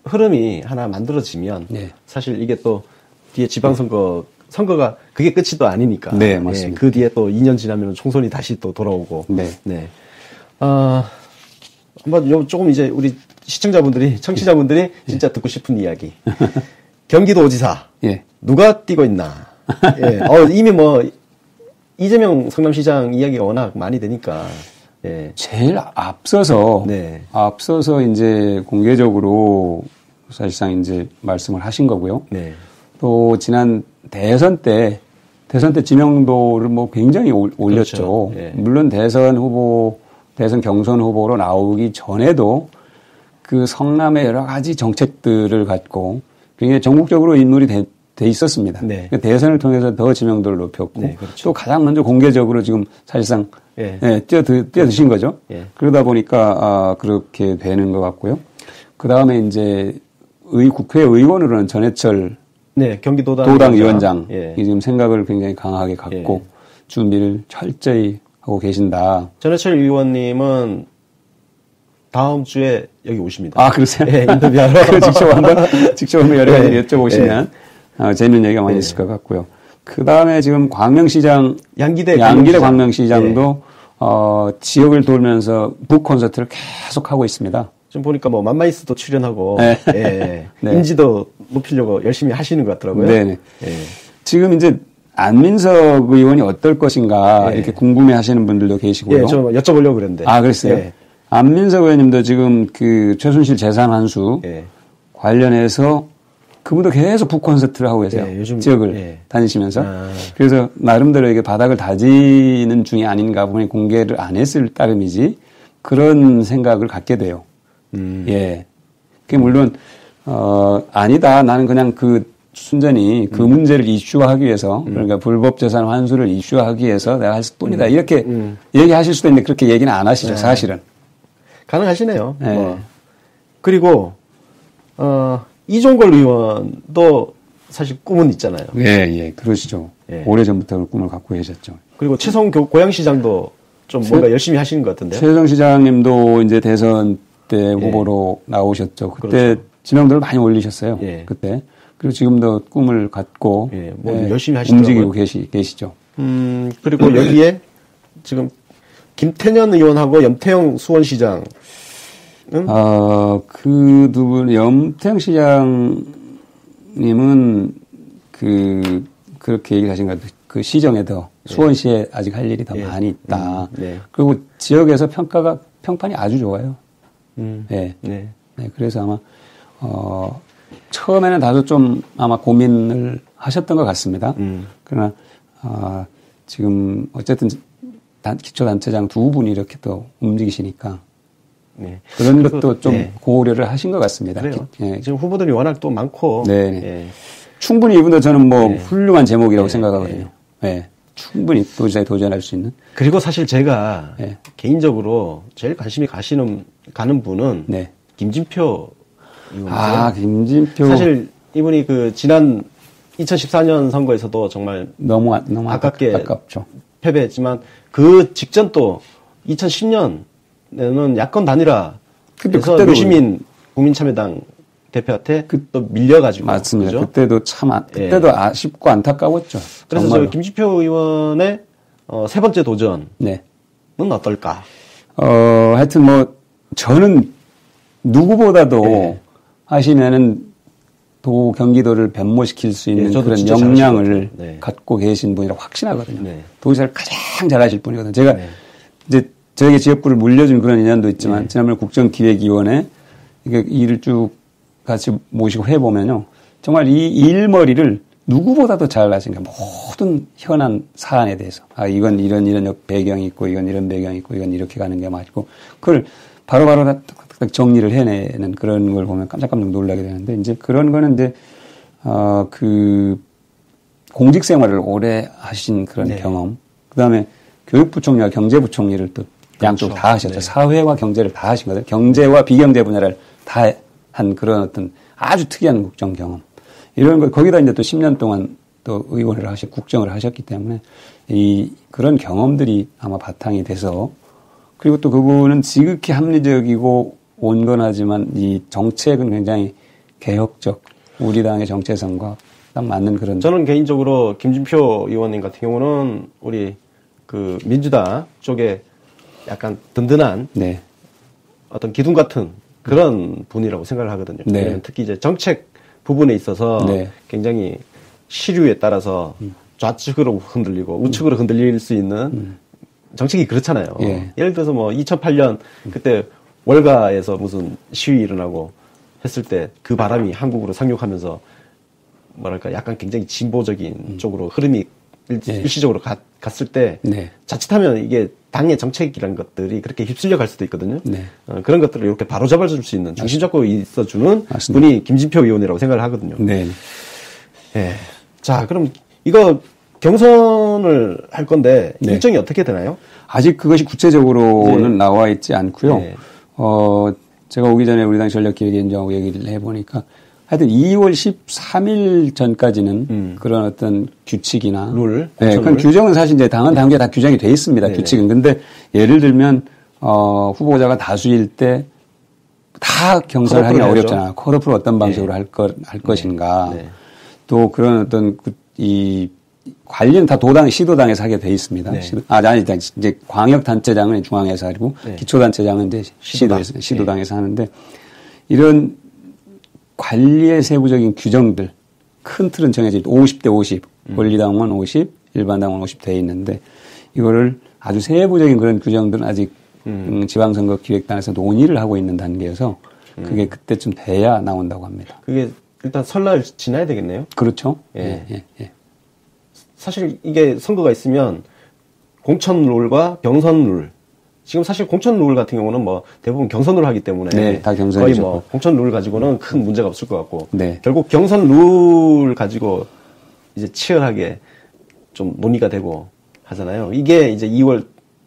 흐름이 하나 만들어지면 사실 이게 또 뒤에 선거가 그게 끝이 또 아니니까.
네, 맞습니다.
그 뒤에 또 2년 지나면 총선이 다시 또 돌아오고. 한번 조금 이제 우리 청취자분들이 진짜 듣고 싶은 이야기. 경기도지사. 누가 뛰고 있나. 이미 뭐 이재명 성남시장 이야기가 워낙 많이 되니까 예.
제일 앞서서 이제 공개적으로 사실상 이제 말씀을 하신 거고요.
네.
또 지난 대선 때 지명도를 뭐 굉장히 올렸죠.
그렇죠. 예.
물론 대선 경선 후보로 나오기 전에도 그 성남의 여러 가지 정책들을 갖고 굉장히 전국적으로 인물이 돼 있었습니다.
네.
대선을 통해서 더 지명도를 높였고
네, 그렇죠.
또 가장 먼저 공개적으로 지금 사실상 뛰어드신 거죠.
예.
그러다 보니까 그렇게 되는 것 같고요. 그 다음에 이제 국회의원으로는 전해철 경기도당 위원장이 지금 생각을 굉장히 강하게 갖고 준비를 철저히 하고 계신다.
전해철 의원님은 다음 주에 여기 오십니다.
아, 그러세요?
네, 인터뷰하러.
직접 한번 여러 가지 여쭤보시면 재밌는 얘기가 많이 있을 것 같고요. 그 다음에 지금 광명시장, 양기대 광명시장도 지역을 돌면서 북 콘서트를 계속 하고 있습니다.
지금 보니까 뭐 맘마이스도 출연하고 인지도 높이려고 열심히 하시는 것 같더라고요.
네네. 지금 이제 안민석 의원이 어떨 것인가 이렇게 궁금해하시는 분들도 계시고요.
저 여쭤보려고 그랬는데.
아, 그랬어요? 안민석 의원님도 지금 그 최순실 재산 환수 관련해서 그분도 계속 북 콘서트를 하고 계세요. 요즘 지역을 다니시면서. 그래서 나름대로 이게 바닥을 다지는 중이 아닌가 보니 공개를 안 했을 따름이지 그런 생각을 갖게 돼요. 그게 물론 아니다. 나는 그냥 순전히 그 문제를 이슈화하기 위해서 그러니까 불법 재산 환수를 이슈화하기 위해서 내가 할 뿐이다. 이렇게 얘기하실 수도 있는데 그렇게 얘기는 안 하시죠. 사실은.
가능하시네요. 그리고 이종걸 의원도 사실 꿈은 있잖아요.
그러시죠. 오래전부터 꿈을 갖고 계셨죠.
그리고 최성 고양시장도 좀 뭔가 열심히 하시는 것 같은데요.
최성 시장님도 이제 대선 때 후보로 나오셨죠. 그때 그렇죠. 지명도를 많이 올리셨어요. 그때. 그리고 지금도 꿈을 갖고
열심히 하시더라고요.
움직이고 계시죠.
그리고 여기에 지금 김태년 의원하고 염태영 수원시장
그 두 분, 염태영 시장님은 그렇게 얘기하신 것 같아요. 그 시정에 더, 수원시에 아직 할 일이 더 많이 있다. 그리고 지역에서 평판이 아주 좋아요. 그래서 아마, 처음에는 다소 좀 아마 고민을 하셨던 것 같습니다. 그러나, 지금 어쨌든 기초단체장 두 분이 이렇게 또 움직이시니까. 그런 것도 좀 고려를 하신 것 같습니다.
그래요. 지금 후보들이 워낙 또 많고.
충분히 이분도 저는 훌륭한 제목이라고 생각하거든요. 충분히 도전할 수 있는.
그리고 사실 제가 개인적으로 제일 관심이 가는 분은 김진표 의원이세요.
김진표.
사실 이분이 지난 2014년 선거에서도 정말
너무 아깝죠.
패배했지만 그 직전 또 2010년에는 야권 단일화에서 유시민 국민참여당 대표한테 또 밀려가지고.
맞습니다.
그죠?
그때도 아쉽고 안타까웠죠.
그래서 저 김진표 의원의 세 번째 도전은 어떨까?
하여튼 저는 누구보다도 하시면은 경기도를 변모시킬 수 있는 그런 역량을 갖고 계신 분이라고 확신하거든요. 도지사를 가장 잘하실 분이거든요. 제가 이제 저에게 지역구를 물려준 그런 인연도 있지만 지난번에 국정기획위원회 일을 쭉 같이 모시고 해보면요. 정말 이 일머리를 누구보다도 잘 하신 거예요. 모든 현안 사안에 대해서. 이건 이런 배경이 있고, 이건 이런 배경이 있고, 이건 이렇게 가는 게 맞고, 그걸 바로바로 딱 정리를 해내는 그런 걸 보면 깜짝깜짝 놀라게 되는데, 이제 그런 거는 이제, 공직 생활을 오래 하신 그런 경험. 그 다음에 교육부총리와 경제부총리를 또 양쪽 다 하셨죠. 사회와 경제를 다 하신 거죠. 경제와 비경제 분야를 다 한 그런 어떤 아주 특이한 국정 경험. 이런 거, 거기다 이제 또 10년 동안 또 의원을 국정을 하셨기 때문에 그런 경험들이 아마 바탕이 돼서 그리고 또 그분은 지극히 합리적이고 온건하지만 이 정책은 굉장히 개혁적 우리 당의 정체성과 딱 맞는 그런.
저는 개인적으로 김진표 의원님 같은 경우는 우리 민주당 쪽에 약간 든든한 어떤 기둥 같은 그런 분이라고 생각을 하거든요. 왜냐면 특히 이제 정책 부분에 있어서 굉장히 시류에 따라서 좌측으로 흔들리고 우측으로 흔들릴 수 있는 정책이 그렇잖아요.
예.
예를 들어서 뭐 2008년 그때 월가에서 무슨 시위 일어나고 했을 때 그 바람이 한국으로 상륙하면서 뭐랄까 약간 굉장히 진보적인 쪽으로 흐름이 일시적으로 갔을 때
네.
자칫하면 이게 당의 정책이라는 것들이 그렇게 휩쓸려 갈 수도 있거든요.
네.
그런 것들을 이렇게 바로 잡아줄 수 있는 중심 잡고 있어주는
맞습니다.
분이 김진표 의원이라고 생각을 하거든요.
네.
예. 자, 그럼 이거 경선을 할 건데
네.
일정이 어떻게 되나요?
아직 그것이 구체적으로는
네.
나와 있지 않고요.
네.
제가 오기 전에 우리 당 전략기획위원장하고 얘기를 해보니까 하여튼 2월 13일 전까지는 그런 어떤 규칙이나
룰,
네, 그건 규정은 사실 이제 당헌 당규에 다 규정이 돼 있습니다.
네네.
규칙은. 근데 예를 들면 후보자가 다수일 때 다 경선을 하기 어렵잖아. 컷오프를 어떤 방식으로 할 것인가.
네.
또 그런 어떤 이 관리는 다 시도당에서 하게 돼 있습니다.
네.
아니, 이제 광역단체장은 중앙에서 하고
네.
기초단체장은 이제 시도당에서 하는데 이런 관리의 세부적인 규정들 큰 틀은 정해져 있고 50대 50, 권리당원 50, 일반당원 50 돼 있는데 이거를 아주 세부적인 그런 규정들은 아직 지방선거 기획단에서 논의를 하고 있는 단계여서 그게 그때쯤 돼야 나온다고 합니다.
그게 일단 설날 지나야 되겠네요.
그렇죠.
예.
예.
사실 이게 선거가 있으면 공천 룰과 경선 룰. 지금 사실 공천 룰 같은 경우는 뭐 대부분 경선으로 하기 때문에
네, 다 경선이죠.
거의 뭐 공천 룰 가지고는 큰 문제가 없을 것 같고
네.
결국 경선 룰 가지고 이제 치열하게 좀 논의가 되고 하잖아요. 이게 이제 2월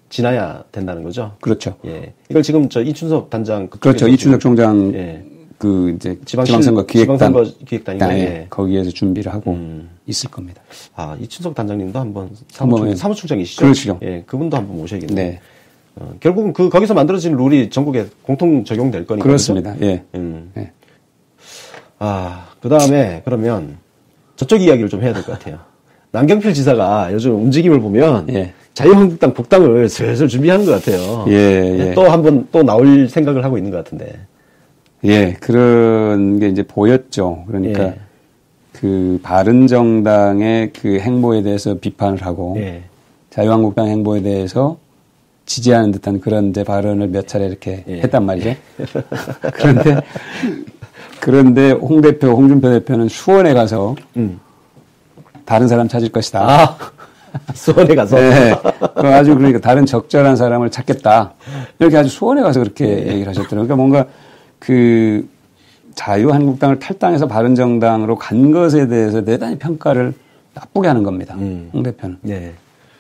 지나야 된다는 거죠.
그렇죠.
예. 이걸 지금 저 이춘석 단장
그렇죠. 이춘석 총장
예.
그 이제 지방선거
기획단인가 예.
거기에서 준비를 하고 있을 겁니다.
아, 이춘석 단장님도 한번
한번
사무총장이시죠?
그렇죠.
예, 그분도 한번 모셔야겠네요.
네.
결국은 거기서 만들어진 룰이 전국에 공통 적용될 거니까.
그렇습니다.
그렇죠?
예.
예. 아, 그 다음에 그러면 저쪽 이야기를 좀 해야 될 것 같아요. 남경필 지사가 요즘 움직임을 보면
예.
자유한국당 복당을 슬슬 준비하는 것 같아요.
예.
또 한번 또 나올 생각을 하고 있는 것 같은데.
예, 그런 게 이제 보였죠. 그러니까
예.
그 바른정당의 그 행보에 대해서 비판을 하고
예.
자유한국당 행보에 대해서 지지하는 듯한 그런 이제 발언을 몇 차례 이렇게 했단 말이죠. 그런데 홍준표 대표는 수원에 가서 다른 사람 찾을 것이다.
아, 수원에 가서?
네. 아주 그러니까 다른 적절한 사람을 찾겠다. 이렇게 아주 수원에 가서 그렇게 얘기를 하셨더라고요. 그러니까 뭔가 그 자유한국당을 탈당해서 바른정당으로 간 것에 대해서 대단히 평가를 나쁘게 하는 겁니다. 홍 대표는.
네.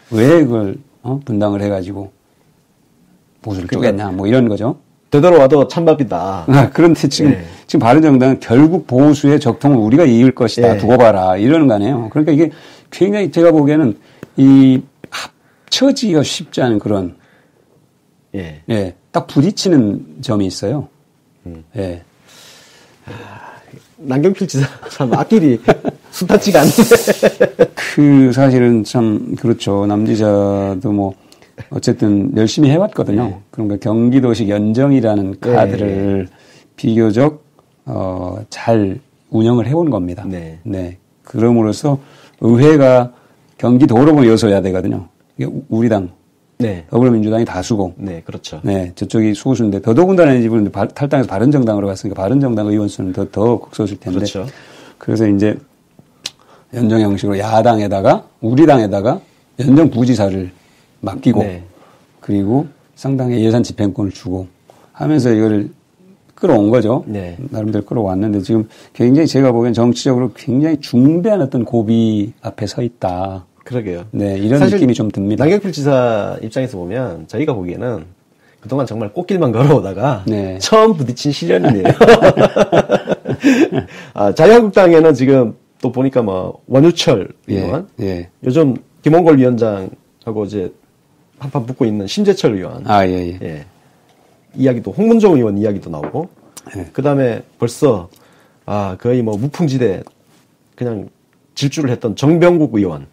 왜 그걸 분당을 해가지고 보수를 쪼갰냐 뭐 이런 거죠.
되돌아와도 찬밥이다.
그런데 지금 바른정당은 결국 보수의 적통을 우리가 이을 것이다. 두고 봐라. 이러는 거 아니에요. 그러니까 이게 굉장히 제가 보기에는 이 합쳐지기가 쉽지 않은 그런 딱 부딪히는 점이 있어요. 예.
남경필 지사 참 앞길이 순탄치가 않는데.
그 사실은 참 그렇죠. 남지자도 뭐 어쨌든 열심히 해왔거든요. 그러니까 경기도식 연정이라는 카드를 비교적 잘 운영을 해온 겁니다. 네. 그럼으로써 의회가 경기도로 모여서야 되거든요. 이게 우리 당. 더불어민주당이 다수고.
네, 그렇죠.
네, 저쪽이 소수인데 더더군다나 이분은 탈당해서 바른정당으로 갔으니까 바른정당 의원 수는 더 극소수일 텐데.
그렇죠.
그래서 이제 연정 형식으로 야당에다가 우리 당에다가 연정 부지사를 맡기고 그리고 상당히 예산 집행권을 주고 하면서 이거를 끌어온 거죠. 나름대로 끌어왔는데 지금 굉장히 제가 보기엔 정치적으로 굉장히 중대한 어떤 고비 앞에 서 있다.
그러게요.
네, 이런 느낌이 좀 듭니다.
남경필 지사 입장에서 보면 저희가 보기에는 그동안 정말 꽃길만 걸어오다가 처음 부딪힌 시련이네요. 자유한국당에는 지금 또 보니까 뭐 원유철 의원, 요즘 김홍걸 위원장하고 이제 한판 붙고 있는 심재철 의원, 이야기도 홍문종 의원 이야기도 나오고, 그 다음에 벌써 거의 뭐 무풍지대 그냥 질주를 했던 정병국 의원.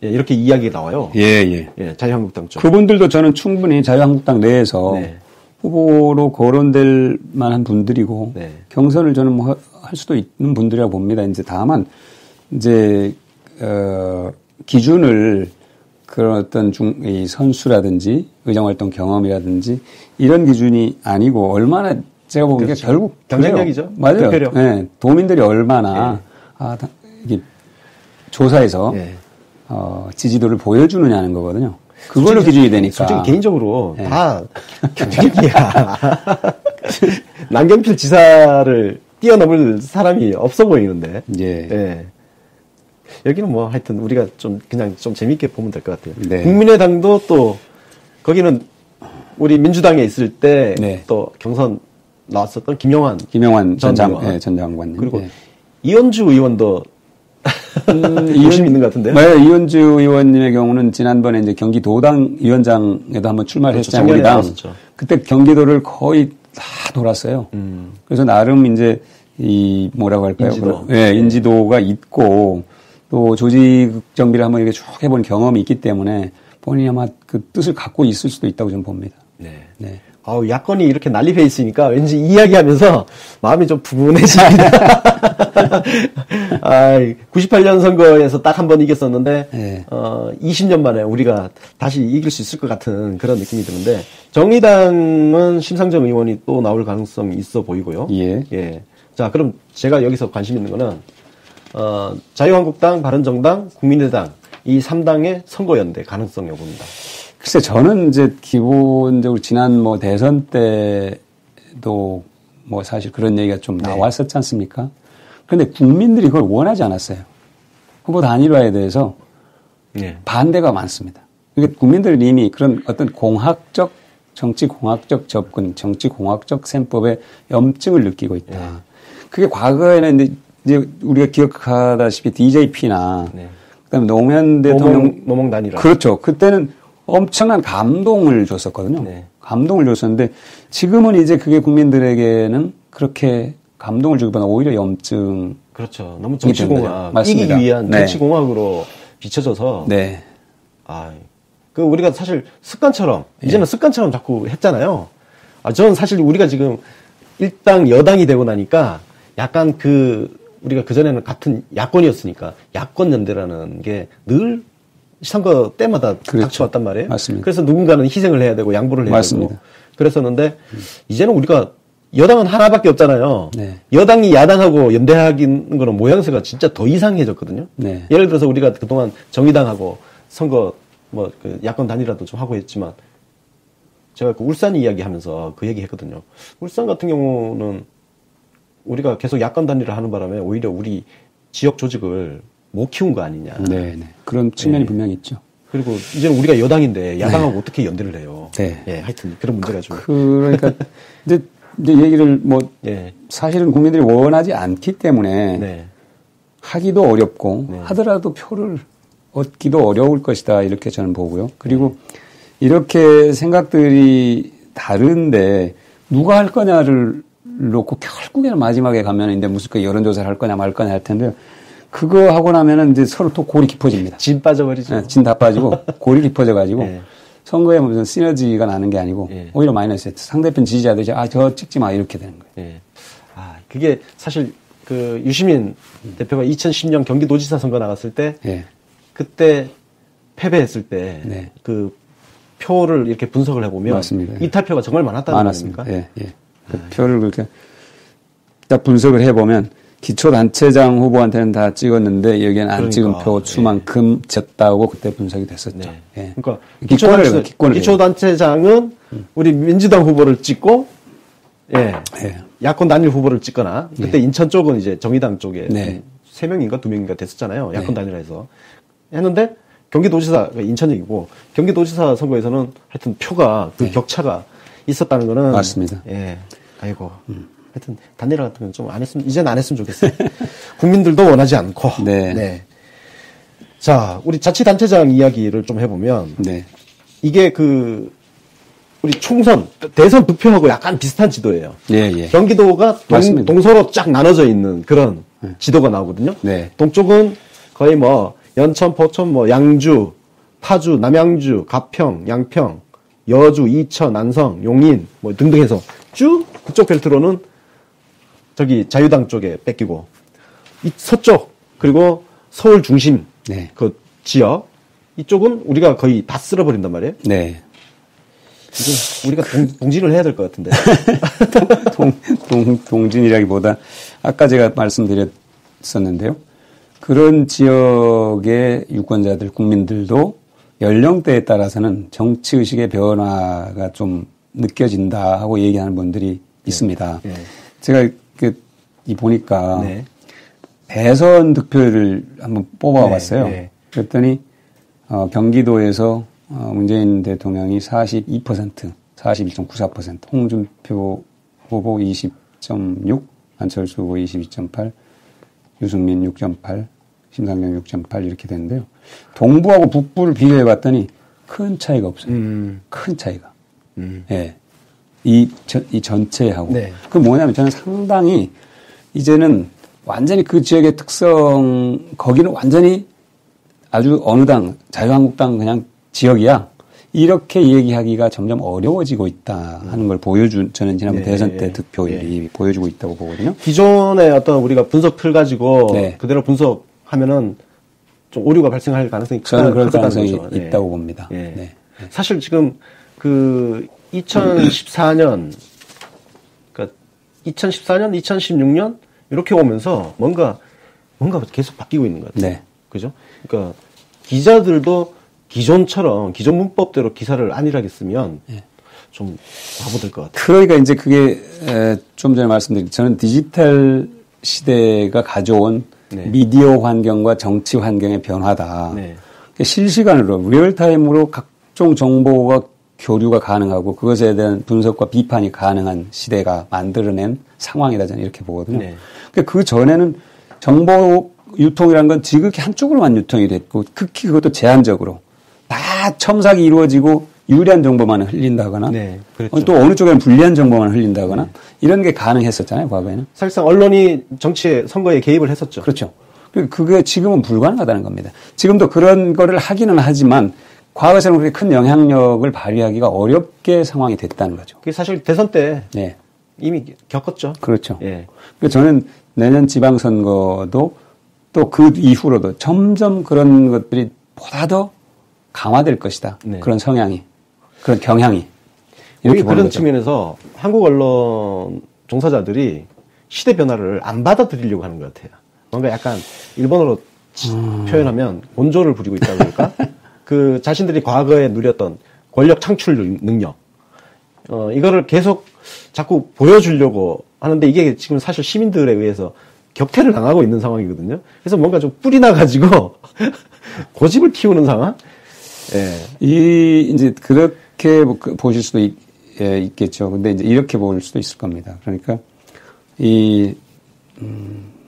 이렇게 이야기가 나와요. 자유한국당 쪽.
그분들도 저는 충분히 자유한국당 내에서 후보로 거론될 만한 분들이고 경선을 저는 뭐 할 수도 있는 분들이라고 봅니다. 이제 다만 이제 기준을 그런 어떤 이 선수라든지 의정활동 경험이라든지 이런 기준이 아니고 얼마나 제가 보기에 그렇죠. 결국
경쟁력이죠.
맞아요. 네, 도민들이 얼마나 이게 조사에서 지지도를 보여주느냐는 거거든요. 그걸로 기준이 되니까.
솔직히 개인적으로 다 경쟁력이야. 남경필 지사를 뛰어넘을 사람이 없어 보이는데. 예. 여기는 뭐 하여튼 우리가 그냥 좀 재밌게 보면 될 것 같아요. 네. 국민의당도 또 거기는 우리 민주당에 있을 때 또 경선 나왔었던 김영환 전
장관님.
그리고 이현주 의원도 욕심 있는 것 같은데요.
네, 이현주 의원님의 경우는 지난번에 이제 경기도당 위원장에도 한번 출마를 했잖아요. 우리 당. 그때 경기도를 거의 다 돌았어요. 그래서 나름 이제 뭐라고 할까요? 인지도가 있고 또 조직 정비를 한번 이렇게 쭉 해본 경험이 있기 때문에 본인이 아마 그 뜻을 갖고 있을 수도 있다고 저는 봅니다.
네. 야권이 이렇게 난립해 있으니까 왠지 이야기하면서 마음이 좀 푸근해집니다. 98년 선거에서 딱 한 번 이겼었는데, 20년 만에 우리가 다시 이길 수 있을 것 같은 그런 느낌이 드는데, 정의당은 심상정 의원이 또 나올 가능성이 있어 보이고요. 예. 자, 그럼 제가 여기서 관심 있는 거는, 자유한국당, 바른정당, 국민의당, 이 3당의 선거연대 가능성 여부입니다.
글쎄, 저는 이제 기본적으로 지난 뭐 대선 때도 뭐 사실 그런 얘기가 좀 나왔었지 않습니까? 그런데 국민들이 그걸 원하지 않았어요. 후보 단일화에 대해서 반대가 많습니다. 그러니까 국민들은 이미 그런 어떤 정치공학적 접근, 정치공학적 셈법에 염증을 느끼고 있다. 그게 과거에는 이제 우리가 기억하다시피 DJP나 그다음에 노무현 대통령
노몽 단일화.
그렇죠. 그때는 엄청난 감동을 줬었거든요. 감동을 줬었는데 지금은 이제 그게 국민들에게는 그렇게 감동을 주기보다 오히려 염증.
그렇죠. 너무 정치공학, 이기기 위한 정치공학으로 비춰져서. 우리가 사실 습관처럼, 이제는 습관처럼 자꾸 했잖아요. 저는 사실 우리가 지금 일당 여당이 되고 나니까 약간 우리가 그전에는 같은 야권이었으니까 야권연대라는 게 늘 선거 때마다 닥쳐왔단 말이에요.
맞습니다.
그래서 누군가는 희생을 해야 되고 양보를 해야 되고 그랬었는데 이제는 우리가 여당은 하나밖에 없잖아요. 여당이 야당하고 연대하는 거는 모양새가 진짜 더 이상해졌거든요. 예를 들어서 우리가 그동안 정의당하고 선거 야권 단일화도 좀 하고 했지만 제가 울산 이야기하면서 그 얘기 했거든요. 울산 같은 경우는 우리가 계속 야권 단일화 하는 바람에 오히려 우리 지역 조직을 못 키운 거 아니냐.
그런 측면이 분명히 있죠.
그리고 이제는 우리가 여당인데 야당하고 어떻게 연대를 해요. 하여튼 그런 문제가 좀.
그러니까 이제 얘기를 사실은 국민들이 원하지 않기 때문에 하기도 어렵고 하더라도 표를 얻기도 어려울 것이다 이렇게 저는 보고요. 그리고 이렇게 생각들이 다른데 누가 할 거냐를 놓고 결국에는 마지막에 가면 이제 무슨 여론조사를 할 거냐 말 거냐 할 텐데요. 그거 하고 나면은 이제 서로 또 골이 깊어집니다.
진 빠져버리죠.
진 다 빠지고 골이 깊어져가지고 선거에 무슨 시너지가 나는 게 아니고 오히려 마이너스예요. 상대편 지지자들이 저 찍지 마 이렇게 되는 거예요.
그게 사실 유시민 대표가 2010년 경기도지사 선거 나갔을 때 그때 패배했을 때 그 표를 이렇게 분석을 해보면
맞습니다.
이탈표가 정말 많았다는 겁니까?
그 표를 그렇게 딱 분석을 해보면 기초단체장 후보한테는 다 찍었는데 여기에는 안 찍은 표 수만큼 졌다고 그때 분석이 됐었죠.
그러니까 기초단체장은 우리 민주당 후보를 찍고 야권 단일 후보를 찍거나 그때 인천 쪽은 이제 정의당 쪽에 3명인가 2명인가 됐었잖아요. 야권 단일화해서 했는데 경기도지사 인천 얘기고 경기도지사 선거에서는 하여튼 표가 격차가 있었다는 거는
맞습니다.
아이고. 하여튼 단일화 같은 건 좀 안 했으면 이제는 안 했으면 좋겠어요. 국민들도 원하지 않고. 자, 우리 자치단체장 이야기를 좀 해보면 이게 우리 총선 대선 득표하고 약간 비슷한 지도예요. 경기도가 동서로 쫙 나눠져 있는 그런 지도가 나오거든요. 동쪽은 거의 뭐 연천, 포천, 뭐 양주, 파주, 남양주, 가평, 양평, 여주, 이천, 안성, 용인 뭐 등등 해서 쭉 그쪽 벨트로는 저기 자유당 쪽에 뺏기고 이 서쪽 그리고 서울 중심 그 지역 이쪽은 우리가 거의 다 쓸어버린단 말이에요.
네.
이제 우리가 동진을 해야 될 것 같은데.
동진이라기보다 아까 제가 말씀드렸었는데요. 그런 지역의 유권자들, 국민들도 연령대에 따라서는 정치의식의 변화가 좀 느껴진다 하고 얘기하는 분들이 있습니다.
네.
제가 보니까
네. 대선
득표율을 한번 뽑아봤어요. 네. 그랬더니 경기도에서 문재인 대통령이 42%, 41.94%, 홍준표 후보 20.6, 안철수 후보 22.8, 유승민 6.8, 심상정 6.8 이렇게 되는데요. 동부하고 북부를 비교해 봤더니 큰 차이가 없어요. 큰 차이가. 예. 이 전체하고. 네. 그 뭐냐면 저는 상당히 이제는 완전히 그 지역의 특성, 거기는 완전히 아주 어느 당, 자유한국당 그냥 지역이야. 이렇게 얘기하기가 점점 어려워지고 있다 하는 걸 저는 지난번 대선 때 득표율이 보여주고 있다고 보거든요.
기존의 어떤 우리가 분석 틀 가지고 그대로 분석하면은 좀 오류가 발생할 가능성이
저는 그럴 가능성이 있다고 봅니다.
사실 지금 그 2014년, 그러니까 2014년, 2016년 이렇게 오면서 뭔가 계속 바뀌고 있는 것 같아요. 그죠? 그러니까 기자들도 기존 문법대로 기사를 안일하게 쓰면 좀 바보될 것 같아요.
그러니까 이제 그게 좀 전에 말씀드린 저는 디지털 시대가 가져온 미디어 환경과 정치 환경의 변화다. 실시간으로 리얼타임으로 각종 정보가 교류가 가능하고 그것에 대한 분석과 비판이 가능한 시대가 만들어낸 상황이다 저는 이렇게 보거든요. 그러니까 그 전에는 정보 유통이라는 건 지극히 한쪽으로만 유통이 됐고 극히 그것도 제한적으로 다 첨삭이 이루어지고 유리한 정보만 흘린다거나 그렇죠. 또 어느 쪽에는 불리한 정보만 흘린다거나 이런 게 가능했었잖아요, 과거에는.
사실상 언론이 정치에 선거에 개입을 했었죠.
그렇죠. 그게 지금은 불가능하다는 겁니다. 지금도 그런 거를 하기는 하지만 과거처럼 그렇게 큰 영향력을 발휘하기가 어렵게 상황이 됐다는 거죠.
그게 사실 대선 때 이미 겪었죠.
그렇죠. 그래서 저는 내년 지방선거도 또 그 이후로도 점점 그런 것들이 보다 더 강화될 것이다. 그런 성향이, 그런 경향이.
이렇게 그런 거죠. 측면에서 한국 언론 종사자들이 시대 변화를 안 받아들이려고 하는 것 같아요. 뭔가 약간 일본어로 표현하면 곤조를 부리고 있다고 할까? 그 자신들이 과거에 누렸던 권력 창출 능력, 이거를 계속 자꾸 보여주려고 하는데 이게 지금 사실 시민들에 의해서 격퇴를 당하고 있는 상황이거든요. 그래서 뭔가 좀 뿌리 나가지고 고집을 키우는 상황?
이제 그렇게 보실 수도 있겠죠. 근데 이제 이렇게 볼 수도 있을 겁니다. 그러니까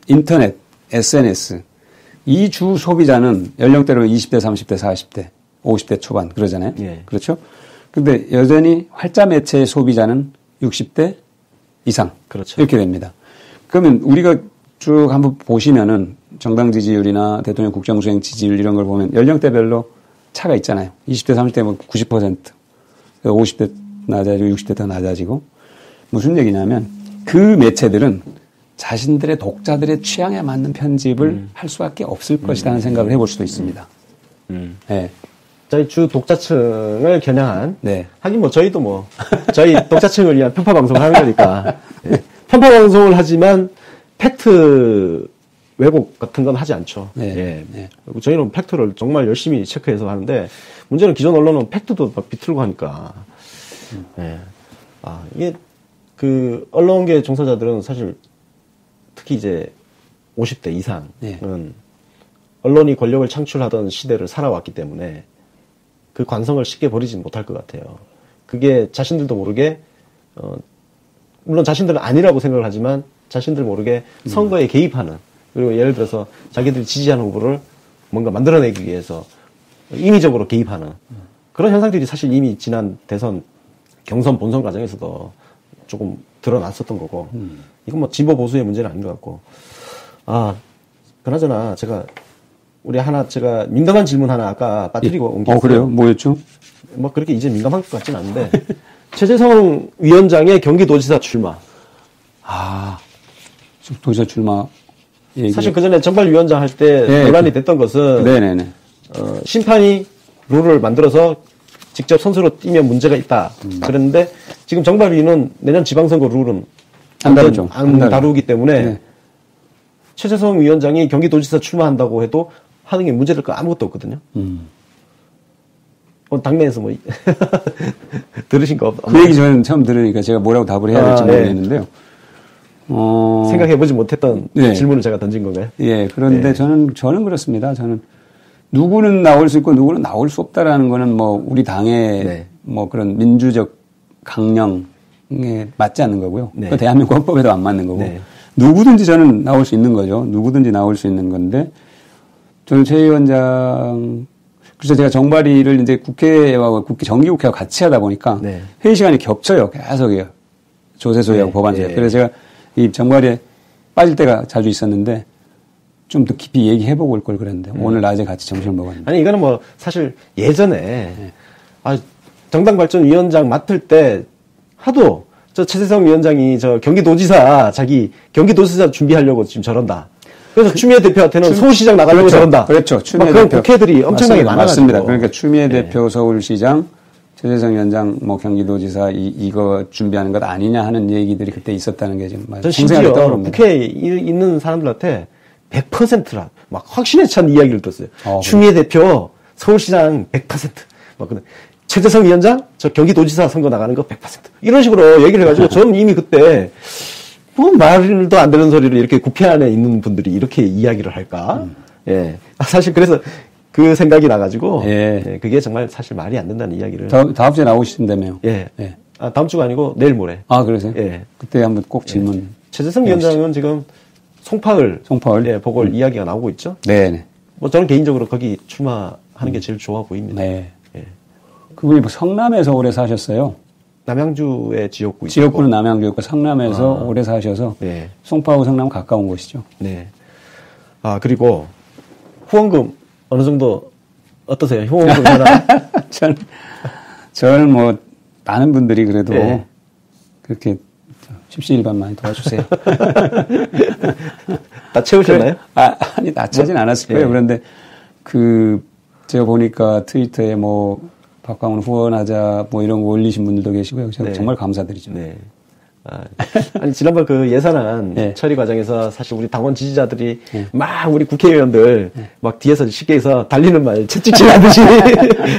인터넷, SNS, 이 주 소비자는 연령대로 20대, 30대, 40대, 50대 초반 그러잖아요. 그렇죠? 근데 여전히 활자 매체의 소비자는 60대 이상.
그렇죠.
이렇게 됩니다. 그러면 우리가 쭉 한번 보시면은 정당 지지율이나 대통령 국정수행 지지율 이런 걸 보면 연령대별로 차가 있잖아요. 20대, 30대 뭐 90%, 50대 낮아지고 60대 더 낮아지고. 무슨 얘기냐면 그 매체들은 자신들의 독자들의 취향에 맞는 편집을 할 수밖에 없을 것이라는 생각을 해볼 수도 있습니다.
저희 주 독자층을 겨냥한. 하긴 뭐 저희도 저희 독자층을 위한 편파 방송을 하는 거니까. 편파 방송을 하지만 팩트 왜곡 같은 건 하지 않죠. 저희는 팩트를 정말 열심히 체크해서 하는데 문제는 기존 언론은 팩트도 막 비틀고 하니까. 이게 그 언론계 종사자들은 사실 특히 이제 50대 이상은 언론이 권력을 창출하던 시대를 살아왔기 때문에 그 관성을 쉽게 버리지는 못할 것 같아요. 그게 자신들도 모르게 물론 자신들은 아니라고 생각을 하지만 자신들 모르게 선거에 개입하는, 그리고 예를 들어서 자기들이 지지하는 후보를 뭔가 만들어내기 위해서 인위적으로 개입하는 그런 현상들이 사실 이미 지난 대선 경선 본선 과정에서도 조금 드러났었던 거고, 이건 뭐 진보 보수의 문제는 아닌 것 같고. 그나저나 제가 민감한 질문 하나 아까 빠뜨리고 온 게 있어요.
그래요? 뭐였죠?
뭐 그렇게 이제 민감한 것 같진 않은데 최재성 위원장의 경기도지사 출마.
도지사 출마.
사실 그 전에 정발위원장 할 때 논란이 됐던 것은 심판이 룰을 만들어서 직접 선수로 뛰면 문제가 있다. 그랬는데 지금 정발위는 내년 지방선거 룰은 안 다루기 때문에 네. 최재성 위원장이 경기도지사 출마한다고 해도 하는 게 문제될 거 아무것도 없거든요. 당내에서 뭐 들으신 거
그 얘기 저는 처음 들으니까 제가 뭐라고 답을 해야 될지 모르겠는데요.
생각해보지 못했던 네. 질문을 제가 던진 건가요?
예, 그런데 네. 저는 그렇습니다. 저는 누구는 나올 수 있고 누구는 나올 수 없다라는 거는 뭐 우리 당의 네. 뭐 그런 민주적 강령에 맞지 않는 거고요. 네. 그 대한민국 헌법에도 안 맞는 거고. 네. 누구든지 저는 나올 수 있는 거죠. 누구든지 나올 수 있는 건데 저는 최 위원장 그래서 제가 정발위를 이제 국회와 정기국회와 같이 하다 보니까 네. 회의 시간이 겹쳐요. 계속이요. 조세소위하고 네. 법안소위. 네. 그래서 제가 이 정발위에 빠질 때가 자주 있었는데 좀 더 깊이 얘기해보고 올 걸 그랬는데 오늘 낮에 같이 점심을 먹었는데.
아니 이거는 뭐 사실 예전에 네. 정당발전위원장 맡을 때 하도 저 최재성 위원장이 저 경기도지사 경기도지사 준비하려고 지금 저런다. 그래서 추미애 대표한테는 서울시장 나가려고
그렇죠.
저런다.
그렇죠. 추미애
그런 국회들이 엄청나게 많아가지고.
맞습니다. 그러니까 추미애 네. 대표 서울시장, 최재성 위원장 뭐 경기도지사 이거 준비하는 것 아니냐 하는 얘기들이 그때 있었다는 게 지금
생생하게 떠오릅니다. 국회에 있는 사람들한테 100%라 막 확신에 찬 이야기를 들었어요. 추미애 대표 서울시장 100%. 막 그런. 최재성 위원장 저 경기도지사 선거 나가는 거 100%. 이런 식으로 얘기를 해가지고 저는 이미 그때 뭐 말도 안 되는 소리를 이렇게 국회 안에 있는 분들이 이렇게 이야기를 할까? 예. 사실 그래서 그 생각이 나가지고 예. 그게 정말 사실 말이 안 된다는 이야기를.
다음 주에 나오신다며요?
예. 예. 다음 주가 아니고 내일 모레.
그러세요?
예.
그때 한번 꼭 질문.
예. 최재성 위원장은 지금 송파을 예, 보궐 이야기가 나오고 있죠.
네.
뭐 저는 개인적으로 거기 출마하는 게 제일 좋아 보입니다.
네. 예. 그분이 뭐 성남에서 오래 사셨어요.
남양주의 지역구.
지역구는 남양주였고 성남에서 오래 사셔서 네. 송파하고 성남 가까운 곳이죠.
네. 그리고 후원금 어느 정도 어떠세요? 후원금 하나?
저는 뭐 많은 분들이 그래도 네. 그렇게 십시일반 많이 도와주세요.
다 채우셨나요?
아니 다 차진 않았을 거예요. 네. 그런데 제가 보니까 트위터에 뭐 박광훈 후원하자 뭐 이런 거 올리신 분들도 계시고요. 네. 정말 감사드리죠.
네. 아니 지난번 그 예산안 네. 처리 과정에서 사실 우리 당원 지지자들이 네. 막 우리 국회의원들 네. 막 뒤에서 쉽게 해서 달리는 말 채찍질 하듯이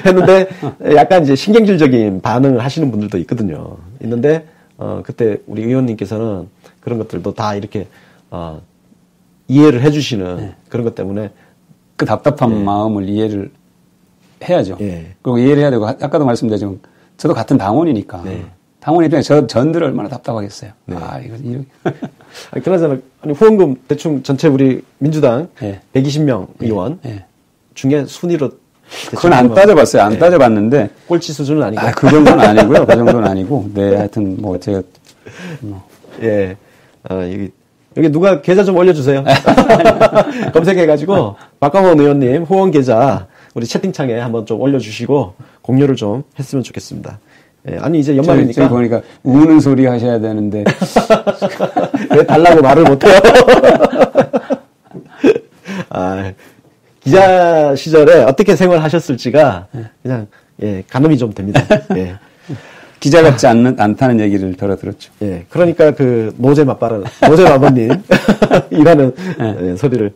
했는데 약간 이제 신경질적인 반응을 하시는 분들도 있거든요. 있는데 그때 우리 의원님께서는 그런 것들도 다 이렇게 이해를 해주시는 네. 그런 것 때문에
그 답답한 마음을 이해를 해야죠. 예. 그리고 이해를 해야 되고, 아까도 말씀드렸지만, 저도 같은 당원이니까. 네. 당원 입장에 전들 얼마나 답답하겠어요. 네.
그나저나, 후원금 대충 전체 우리 민주당 네. 120명 의원 중에 순위로.
그건 안 따져봤어요. 안 따져봤는데.
꼴찌 수준은 아니고.
그 정도는 아니고요. 그 정도는 아니고. 네, 하여튼 뭐, 제가.
예. 여기 누가 계좌 좀 올려주세요. 검색해가지고, 박광원 의원님 후원 계좌. 우리 채팅창에 한번 좀 올려주시고 공유를 좀 했으면 좋겠습니다. 예, 아니 이제 연말이니까.
저희 보니까 우는 소리 하셔야 되는데
왜 달라고 말을 못해요? 기자 시절에 어떻게 생활하셨을지가 그냥 가늠이 좀 됩니다. 예.
기자 같지 않다는 얘기를 들었죠.
예, 그러니까 그 노제 마버님 이라는 소리를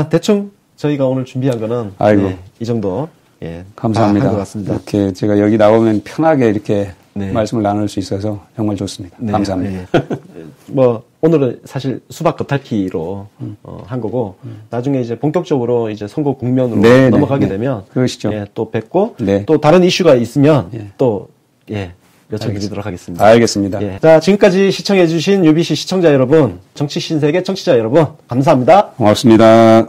대충. 저희가 오늘 준비한 거는 이 정도
감사합니다.
한 것 같습니다.
이렇게 제가 여기 나오면 편하게 이렇게 말씀을 나눌 수 있어서 정말 좋습니다. 감사합니다.
뭐 오늘은 사실 수박 겉핥기로 한 거고 나중에 이제 본격적으로 이제 선거 국면으로 넘어가게 되면
그러시죠.
또 뵙고 또 다른 이슈가 있으면 또 요청드리도록 하겠습니다.
알겠습니다.
자, 지금까지 시청해주신 UBC 시청자 여러분, 정치 신세계 청취자 여러분, 감사합니다.
고맙습니다.